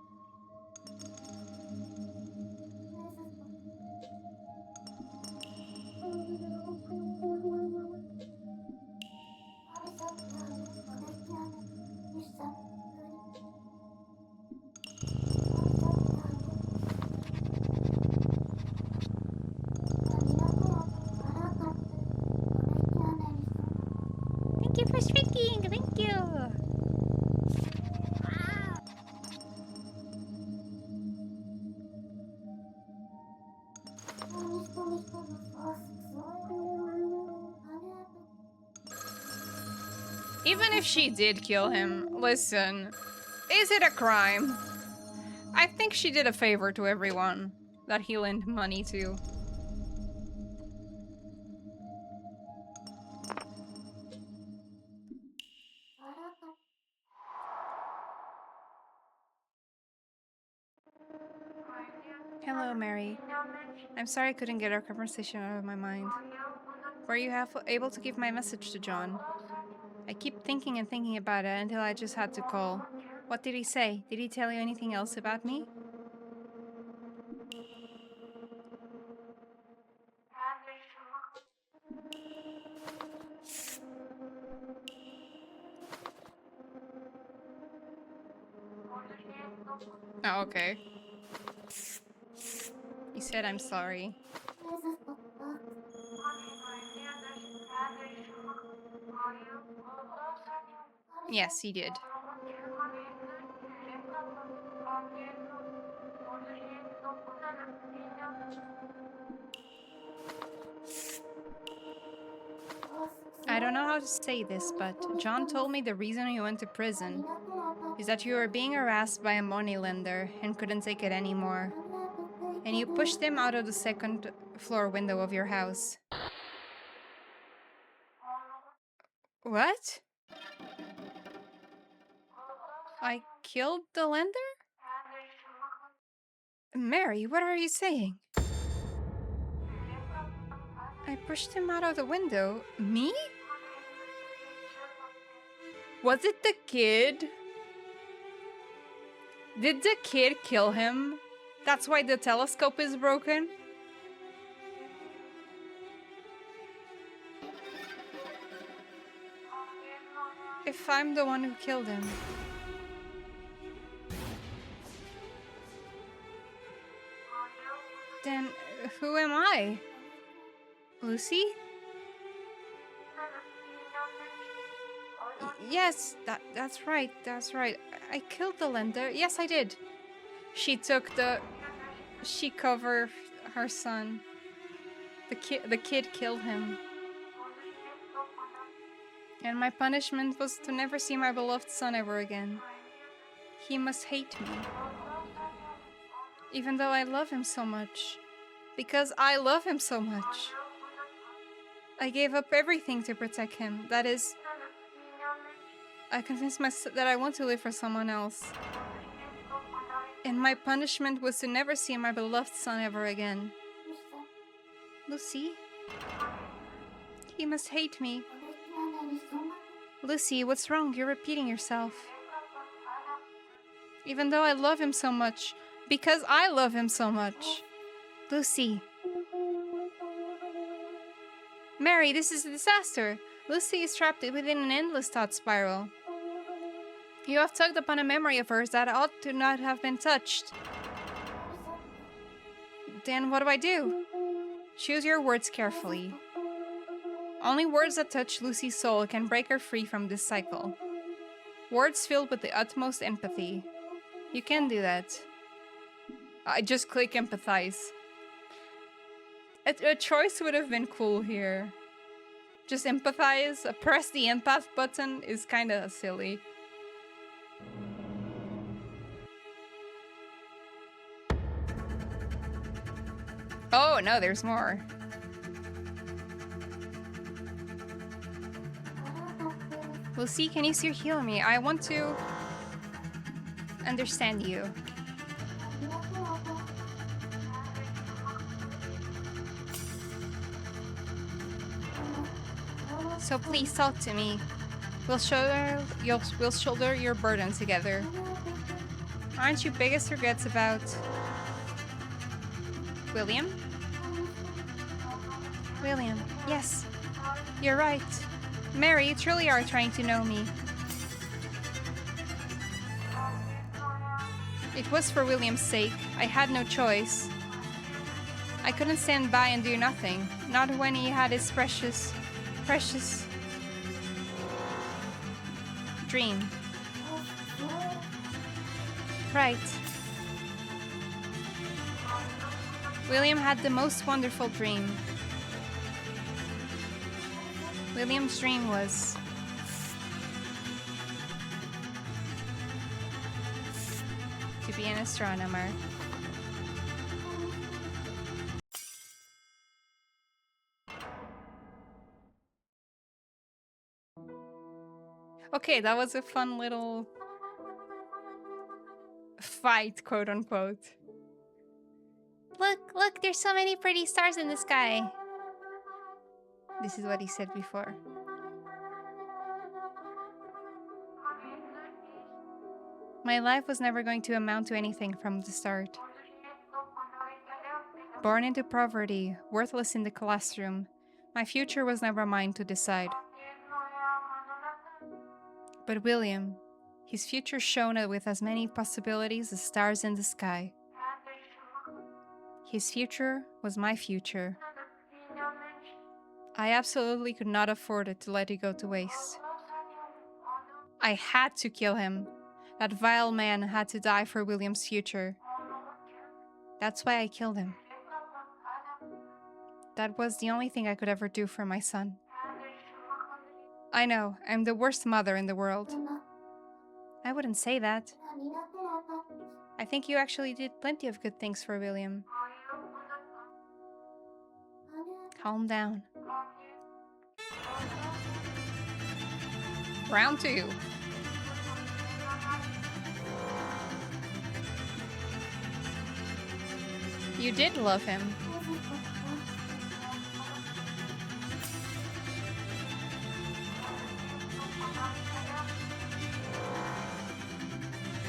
Thank you for speaking. Thank you. Even if she did kill him, listen, is it a crime? I think she did a favor to everyone that he lent money to. Hello, Mary. I'm sorry I couldn't get our conversation out of my mind. Were you able to give my message to John? I keep thinking and thinking about it until I just had to call. What did he say? Did he tell you anything else about me? Oh, okay. He said I'm sorry. Yes, he did. I don't know how to say this, but John told me the reason you went to prison is that you were being harassed by a moneylender and couldn't take it anymore. And you pushed him out of the second floor window of your house. What? I killed the lender? Mary, what are you saying? I pushed him out of the window. Me? Was it the kid? Did the kid kill him? That's why the telescope is broken? If I'm the one who killed him... then who am I? Lucy? Yes, that's right, that's right. I killed the lender. Yes, I did. She took the... She covered her son. The kid killed him. And my punishment was to never see my beloved son ever again. He must hate me. Even though I love him so much. Because I love him so much. I gave up everything to protect him. That is... I convinced myself that I want to live for someone else. And my punishment was to never see my beloved son ever again. Lucy? He must hate me. Lucy, what's wrong? You're repeating yourself. Even though I love him so much. Because I love him so much. Lucy. Mary, this is a disaster. Lucy is trapped within an endless thought spiral. You have tugged upon a memory of hers that ought to not have been touched. Then what do I do? Choose your words carefully. Only words that touch Lucy's soul can break her free from this cycle. Words filled with the utmost empathy. You can do that. I just click empathize. A choice would have been cool here. Just empathize, press the empath button is kinda silly. Oh no, there's more. Lucy, can you still heal me? I want to understand you. So please talk to me. We'll shoulder your burden together. Aren't you biggest regrets about William? William, yes. You're right. Mary, you truly are trying to know me. It was for William's sake. I had no choice. I couldn't stand by and do nothing. Not when he had his precious dream. Right. William had the most wonderful dream. William's dream was to be an astronomer. Okay, that was a fun little fight, quote unquote. Look, there's so many pretty stars in the sky. This is what he said before. My life was never going to amount to anything from the start. Born into poverty, worthless in the classroom, my future was never mine to decide. But William, his future shone with as many possibilities as stars in the sky. His future was my future. I absolutely could not afford it to let it go to waste. I had to kill him. That vile man had to die for William's future. That's why I killed him. That was the only thing I could ever do for my son. I know, I'm the worst mother in the world. I wouldn't say that. I think you actually did plenty of good things for William. Calm down. Round 2. You did love him.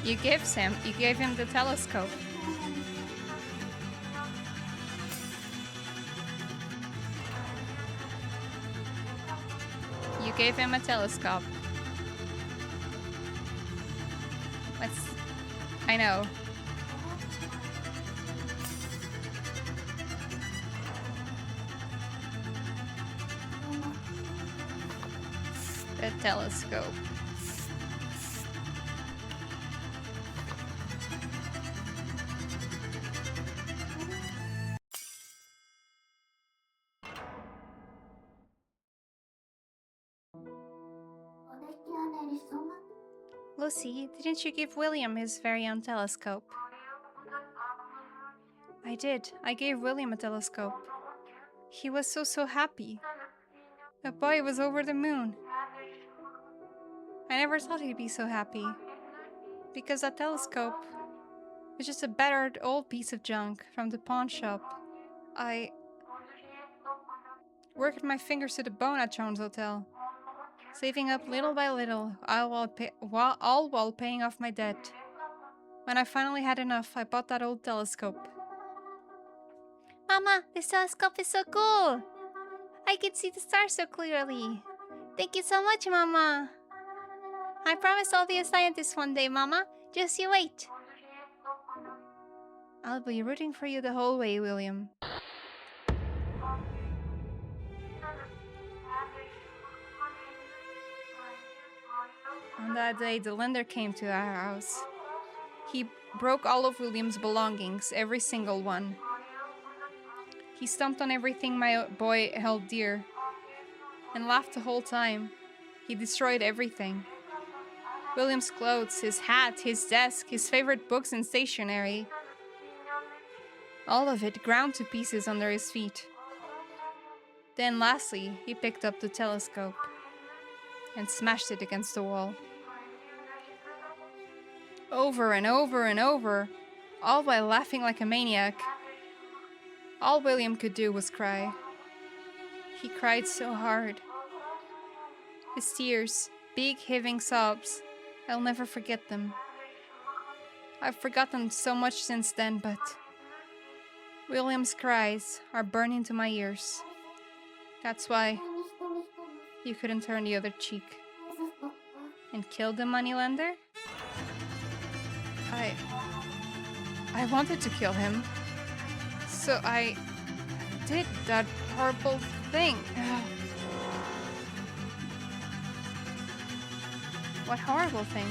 You gave him the telescope. gave him a telescope. I know. The telescope. Lucy, didn't you give William his very own telescope? I did. I gave William a telescope. He was so happy. The boy was over the moon. I never thought he'd be so happy. Because that telescope was just a battered old piece of junk from the pawn shop. I worked my fingers to the bone at Jones Hotel, saving up little by little, all while paying off my debt. When I finally had enough, I bought that old telescope. Mama, this telescope is so cool! I can see the stars so clearly. Thank you so much, Mama. I promise I'll be a scientist one day, Mama. Just you wait. I'll be rooting for you the whole way, William. On that day, the lender came to our house. He broke all of William's belongings, every single one. He stomped on everything my boy held dear, and laughed the whole time. He destroyed everything. William's clothes, his hat, his desk, his favorite books and stationery. All of it ground to pieces under his feet. Then lastly, he picked up the telescope and smashed it against the wall. Over and over and over, all while laughing like a maniac. All William could do was cry. He cried so hard. His tears, big heaving sobs, I'll never forget them. I've forgotten so much since then, but William's cries are burned into my ears. That's why you couldn't turn the other cheek and kill the moneylender? I wanted to kill him. So I did that horrible thing. What horrible thing?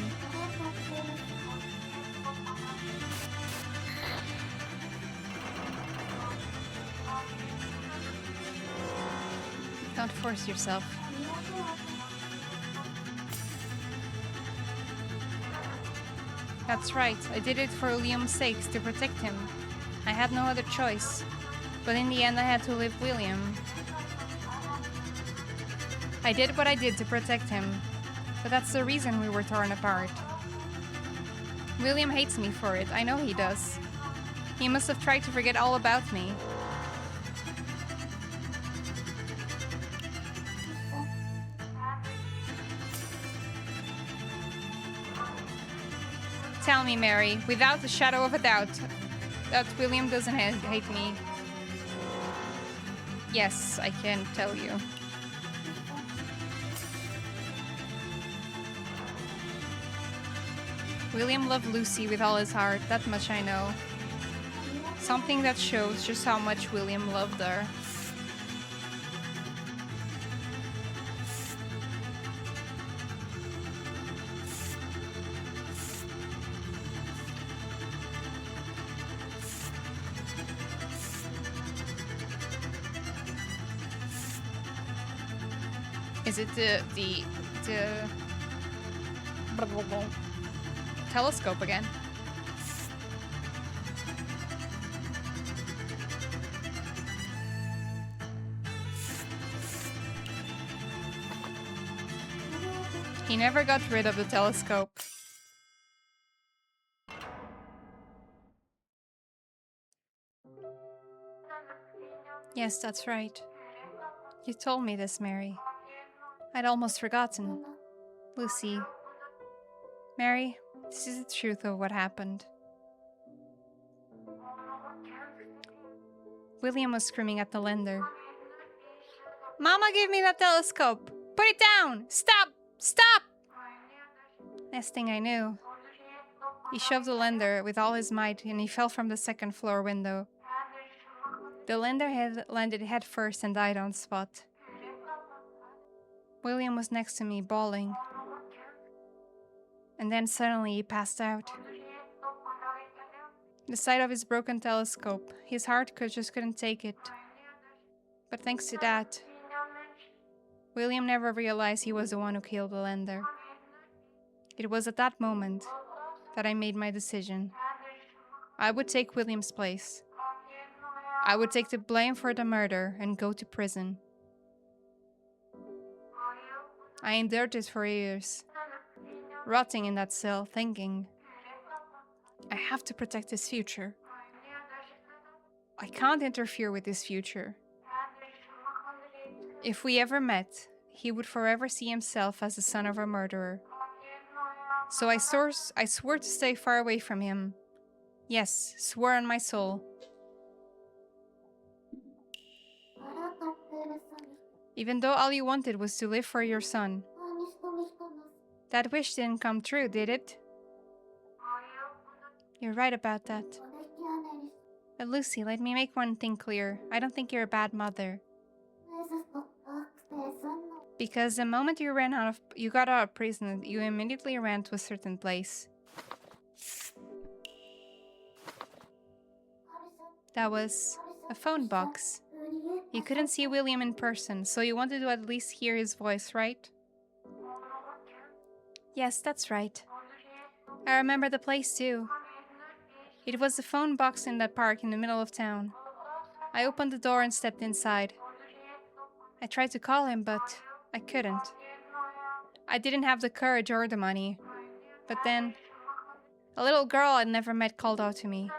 Don't force yourself. That's right, I did it for William's sake, to protect him. I had no other choice. But in the end I had to leave William. I did what I did to protect him. But that's the reason we were torn apart. William hates me for it, I know he does. He must have tried to forget all about me. Tell me, Mary, without a shadow of a doubt, that William doesn't hate me. Yes, I can tell you. William loved Lucy with all his heart, that much I know. Something that shows just how much William loved her. Is it the telescope again? He never got rid of the telescope. Yes, that's right. You told me this, Mary. I'd almost forgotten. Lucy. Mary, this is the truth of what happened. William was screaming at the lender. Mama gave me that telescope! Put it down! Stop! Stop! Next thing I knew, he shoved the lender with all his might and he fell from the second floor window. The lender had landed head first and died on the spot. William was next to me, bawling. And then suddenly he passed out. The sight of his broken telescope, his heart just couldn't take it. But thanks to that, William never realized he was the one who killed the lender. It was at that moment that I made my decision. I would take William's place. I would take the blame for the murder and go to prison. I endured it for years, rotting in that cell, thinking, I have to protect his future. I can't interfere with his future. If we ever met, he would forever see himself as the son of a murderer. So I swore to stay far away from him. Yes, swore on my soul. Even though all you wanted was to live for your son. That wish didn't come true, did it? You're right about that. But Lucy, let me make one thing clear. I don't think you're a bad mother. Because the moment you got out of prison, you immediately ran to a certain place. That was a phone box. You couldn't see William in person, so you wanted to at least hear his voice, right? Yes, that's right. I remember the place too. It was the phone box in that park in the middle of town. I opened the door and stepped inside. I tried to call him, but I couldn't. I didn't have the courage or the money. But then, a little girl I'd never met called out to me.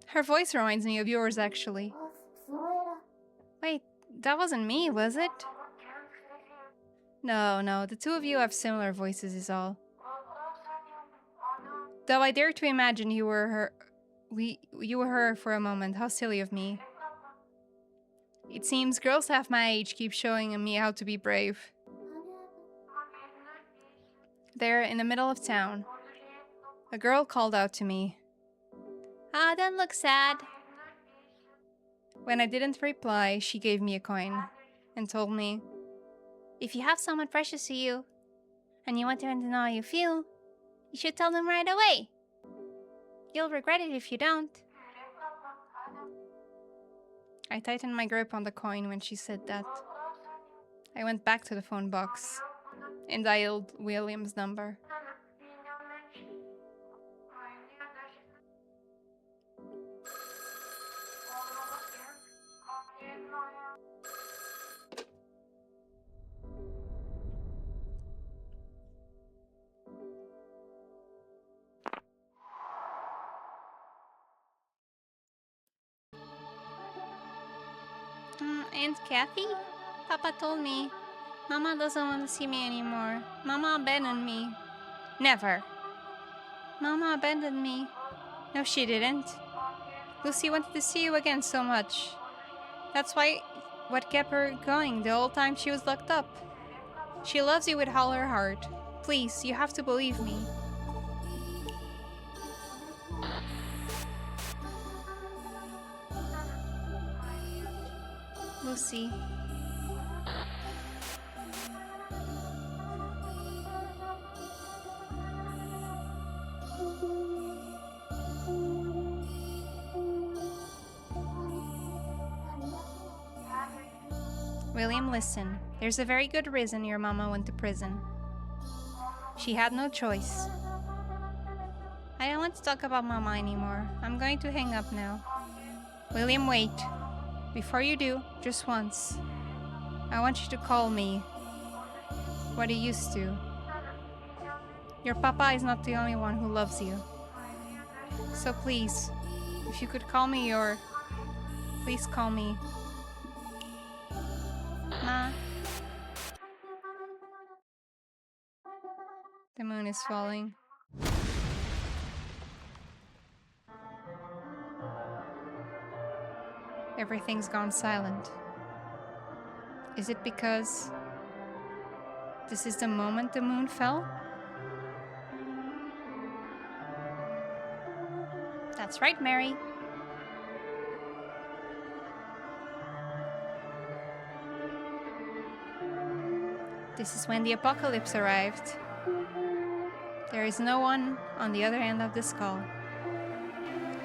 Her voice reminds me of yours, actually. Wait, that wasn't me, was it? No, the two of you have similar voices is all. Though I dare to imagine you were her... you were her for a moment. How silly of me. It seems girls half my age keep showing me how to be brave. There, in the middle of town, a girl called out to me. Ah, don't look sad. When I didn't reply, she gave me a coin and told me, if you have someone precious to you, and you want them to know how you feel, you should tell them right away. You'll regret it if you don't. I tightened my grip on the coin when she said that. I went back to the phone box and dialed William's number. Aunt Kathy? Papa told me Mama doesn't want to see me anymore. Mama abandoned me. Never. Mama abandoned me. No, she didn't. Lucy wanted to see you again so much. That's what kept her going the whole time she was locked up. She loves you with all her heart. Please, you have to believe me. Lucy. William, listen. There's a very good reason your mama went to prison. She had no choice. I don't want to talk about mama anymore. I'm going to hang up now. William, wait. Before you do, just once. I want you to call me what you used to. Your papa is not the only one who loves you. So please, if you could call me please call me Ma. The moon is falling. Everything's gone silent. Is it because This is the moment the moon fell? That's right, Mary. This is when the apocalypse arrived. There is no one on the other end of the skull.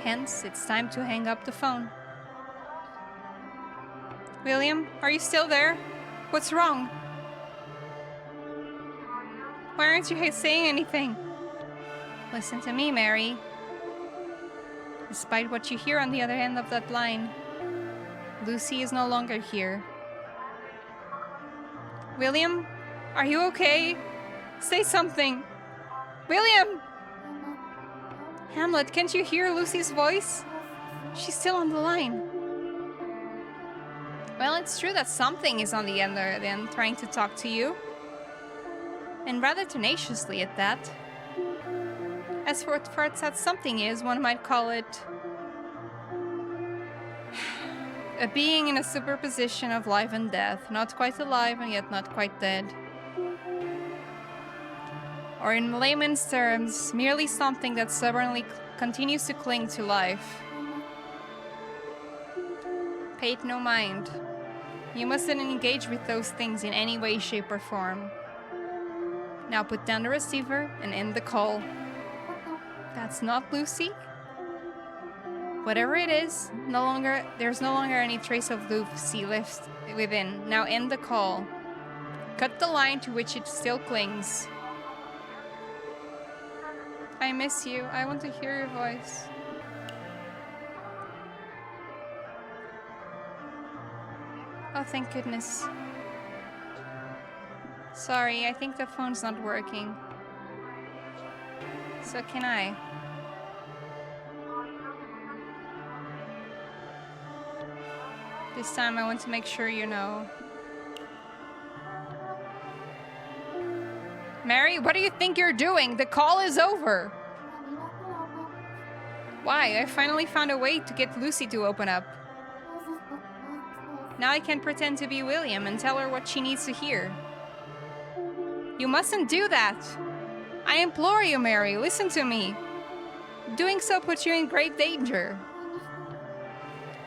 Hence, it's time to hang up the phone. William, are you still there? What's wrong? Why aren't you saying anything? Listen to me, Mary. Despite what you hear on the other end of that line, Lucy is no longer here. William, are you okay? Say something. William! Hamlet, can't you hear Lucy's voice? She's still on the line. Well, it's true that something is on the other end trying to talk to you. And rather tenaciously at that. As for what that something is, one might call it a being in a superposition of life and death, not quite alive and yet not quite dead. Or in layman's terms, merely something that stubbornly continues to cling to life. Pay it no mind. You mustn't engage with those things in any way, shape, or form. Now put down the receiver and end the call. That's not Lucy? Whatever it is, there's no longer any trace of Lucy left within. Now end the call. Cut the line to which it still clings. I miss you. I want to hear your voice. Oh, thank goodness. Sorry, I think the phone's not working. So can I? This time I want to make sure you know. Mary, what do you think you're doing? The call is over. Why? I finally found a way to get Lucy to open up. Now I can pretend to be William and tell her what she needs to hear. You mustn't do that. I implore you, Mary, listen to me. Doing so puts you in great danger.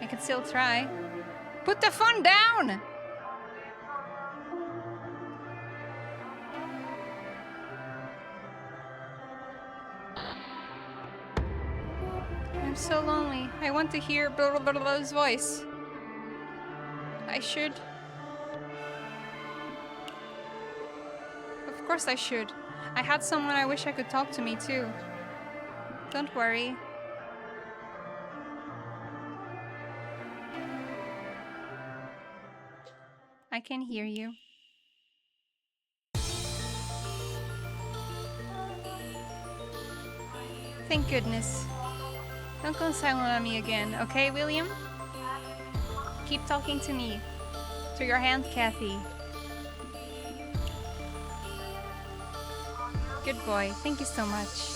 I can still try. Put the phone down! I'm so lonely. I want to hear blah blah blah's voice. I should. Of course I should. I had someone I wish I could talk to me too. Don't worry. I can hear you. Thank goodness. Don't go silent on me again, okay, William? Keep talking to me. To your hand, Kathy. Good boy. Thank you so much.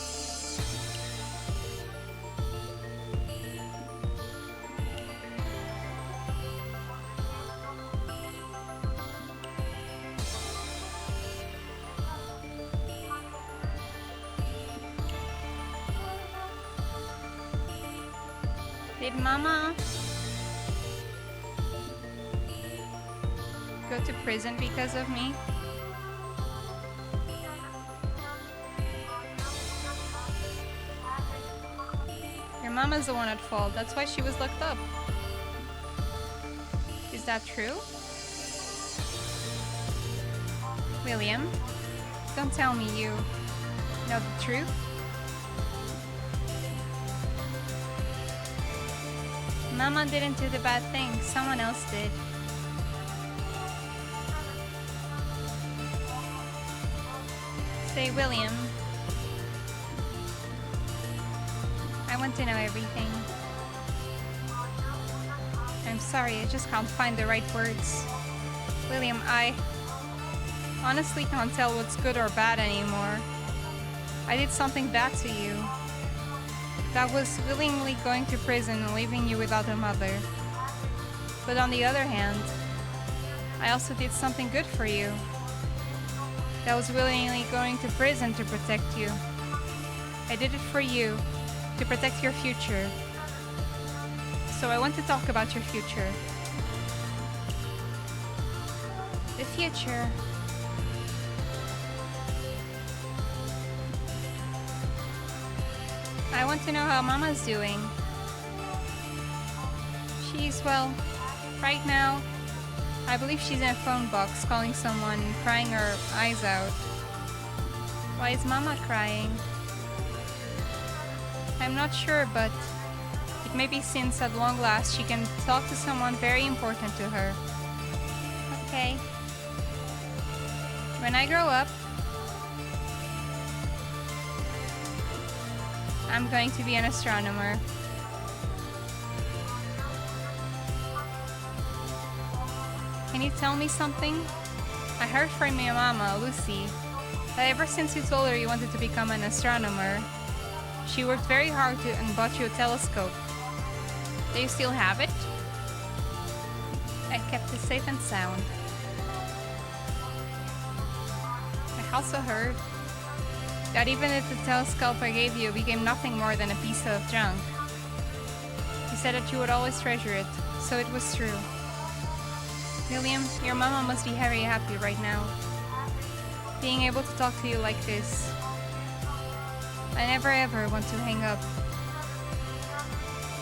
Did Mama go to prison because of me? Your Mama's the one at fault. That's why she was locked up. Is that true? William, don't tell me you know the truth. Mama didn't do the bad thing. Someone else did. Say, William. I want to know everything. I'm sorry, I just can't find the right words. William, I honestly can't tell what's good or bad anymore. I did something bad to you. That was willingly going to prison and leaving you without a mother. But on the other hand, I also did something good for you. that was willingly going to prison to protect you. I did it for you, to protect your future. So I want to talk about your future. The future. I want to know how Mama's doing. She's, well, right now, I believe she's in a phone box calling someone, crying her eyes out. Why is Mama crying? I'm not sure, but it may be since at long last she can talk to someone very important to her. Okay. When I grow up, I'm going to be an astronomer. Can you tell me something? I heard from your mama, Lucy, that ever since you told her you wanted to become an astronomer, she worked very hard and bought you a telescope. Do you still have it? I kept it safe and sound. I also heard that even if the telescope I gave you became nothing more than a piece of junk, you said that you would always treasure it, so it was true. William, your mama must be very happy right now, being able to talk to you like this. I never ever want to hang up.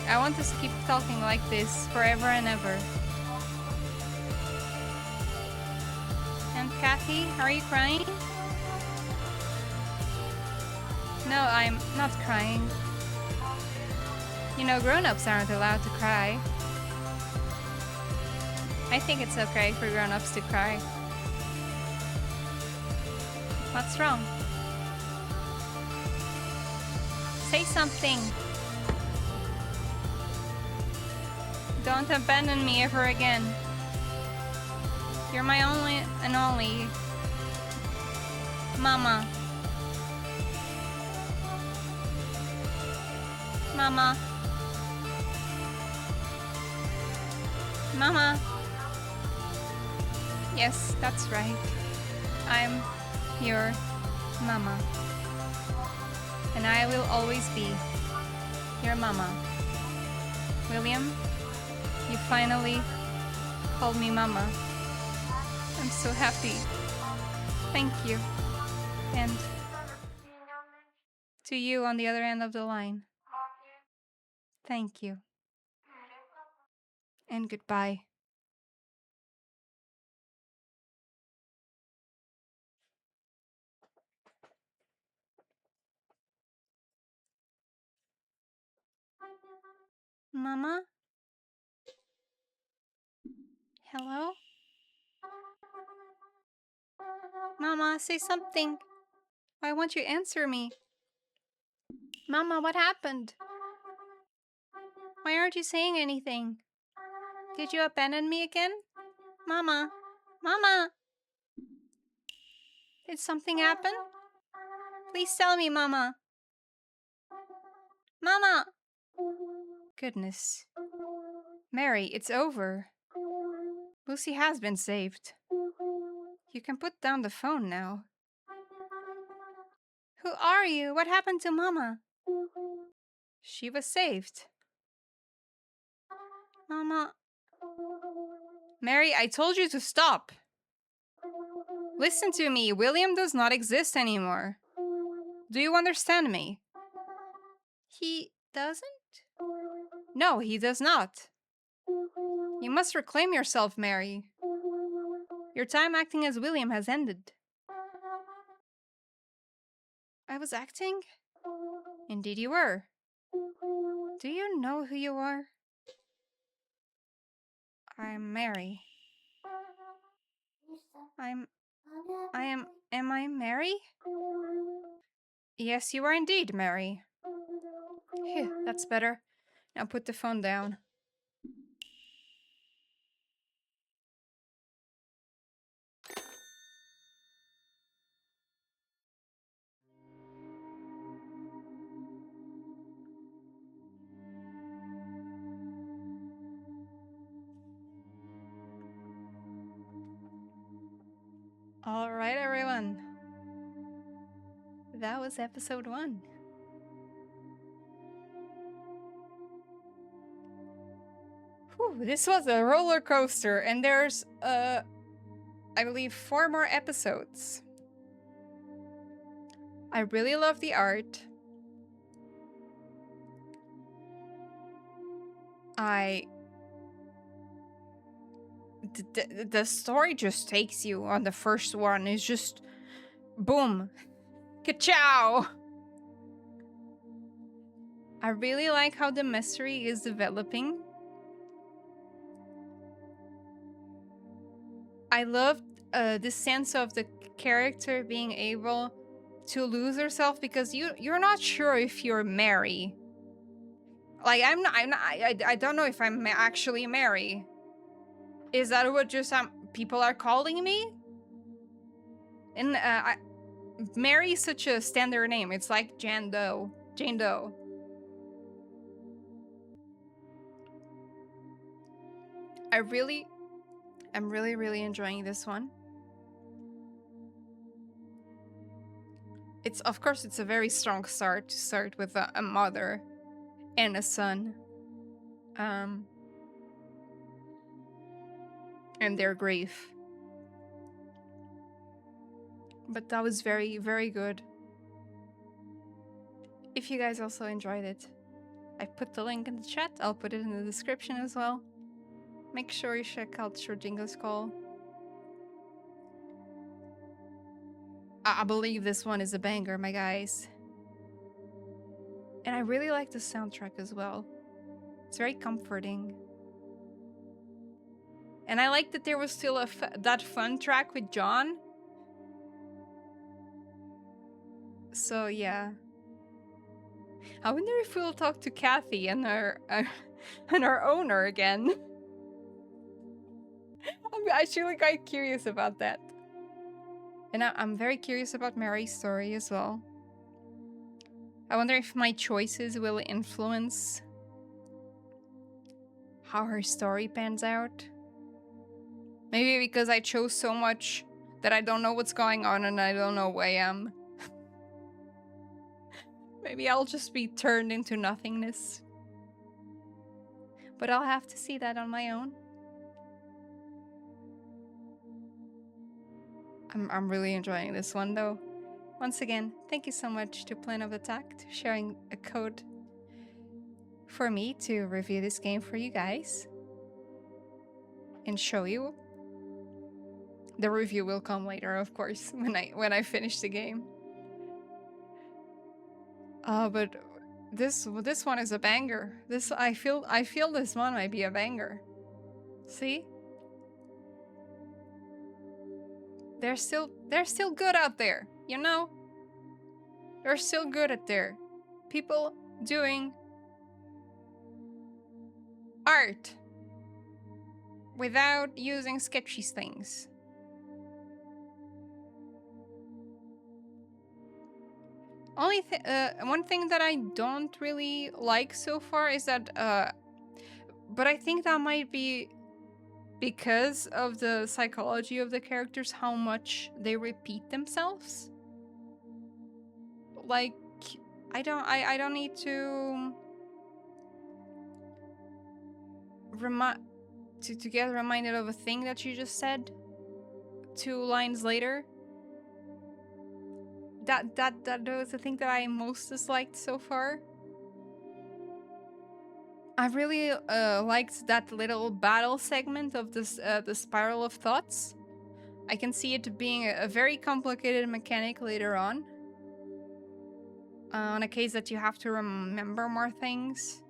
I want us to keep talking like this forever and ever. And Kathy, are you crying? No, I'm not crying. You know, grown-ups aren't allowed to cry. I think it's okay for grown-ups to cry. What's wrong? Say something. Don't abandon me ever again. You're my only and only Mama. Mama. Mama. Yes, that's right. I'm your Mama. And I will always be your Mama. William, you finally called me Mama. I'm so happy. Thank you. And to you on the other end of the line, thank you. And goodbye. Mama? Hello? Mama, say something. Why won't you answer me? Mama, what happened? Why aren't you saying anything? Did you abandon me again? Mama? Mama? Did something happen? Please tell me, Mama. Mama! Goodness. Mary, it's over. Lucy has been saved. You can put down the phone now. Who are you? What happened to Mama? She was saved. Mama. Mary, I told you to stop. Listen to me. William does not exist anymore. Do you understand me? He doesn't? No, he does not. You must reclaim yourself, Mary. Your time acting as William has ended. I was acting? Indeed you were. Do you know who you are? I'm Mary. Am I Mary? Yes, you are indeed Mary. Phew, that's better. Now put the phone down. All right, everyone. that was episode 1. Whew, this was a roller coaster, and there's, I believe 4 more episodes. I really love the art. The story just takes you on the first one. It's just boom. Ka-chow! I really like how the mystery is developing. I loved the sense of the character being able to lose herself because you're not sure if you're Mary. Like I don't know if I'm actually Mary. Is that what just people are calling me? And Mary is such a standard name. It's like Jane Doe. Jane Doe. I'm really enjoying this one. Of course, it's a very strong start to start with a mother and a son. And their grief. But that was very, very good. If you guys also enjoyed it, I put the link in the chat. I'll put it in the description as well. Make sure you check out Schrödinger's Call. I believe this one is a banger, my guys. And I really like the soundtrack as well. It's very comforting. And I like that there was still that fun track with John. So yeah. I wonder if we'll talk to Kathy and our owner again. I'm actually quite curious about that. And I'm very curious about Mary's story as well. I wonder if my choices will influence how her story pans out. Maybe because I chose so much that I don't know what's going on and I don't know who I am. Maybe I'll just be turned into nothingness. But I'll have to see that on my own. I'm really enjoying this one though. Once again, thank you so much to Plan of Attack for sharing a code for me to review this game for you guys and show you. The review will come later, of course, when I finish the game. But this one is a banger. I feel this one might be a banger. See? They're still good out there, you know? They're still good at there. People doing art without using sketchy things. One thing that I don't really like so far is that, but I think that might be because of the psychology of the characters, how much they repeat themselves. Like, I don't need to get reminded of a thing that you just said 2 lines later. That was the thing that I most disliked so far. I really liked that little battle segment of this the Spiral of Thoughts. I can see it being a very complicated mechanic later on a case that you have to remember more things.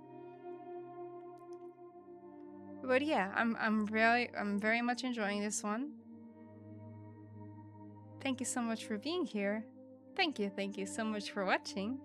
But yeah, I'm very much enjoying this one. Thank you so much for being here. Thank you so much for watching.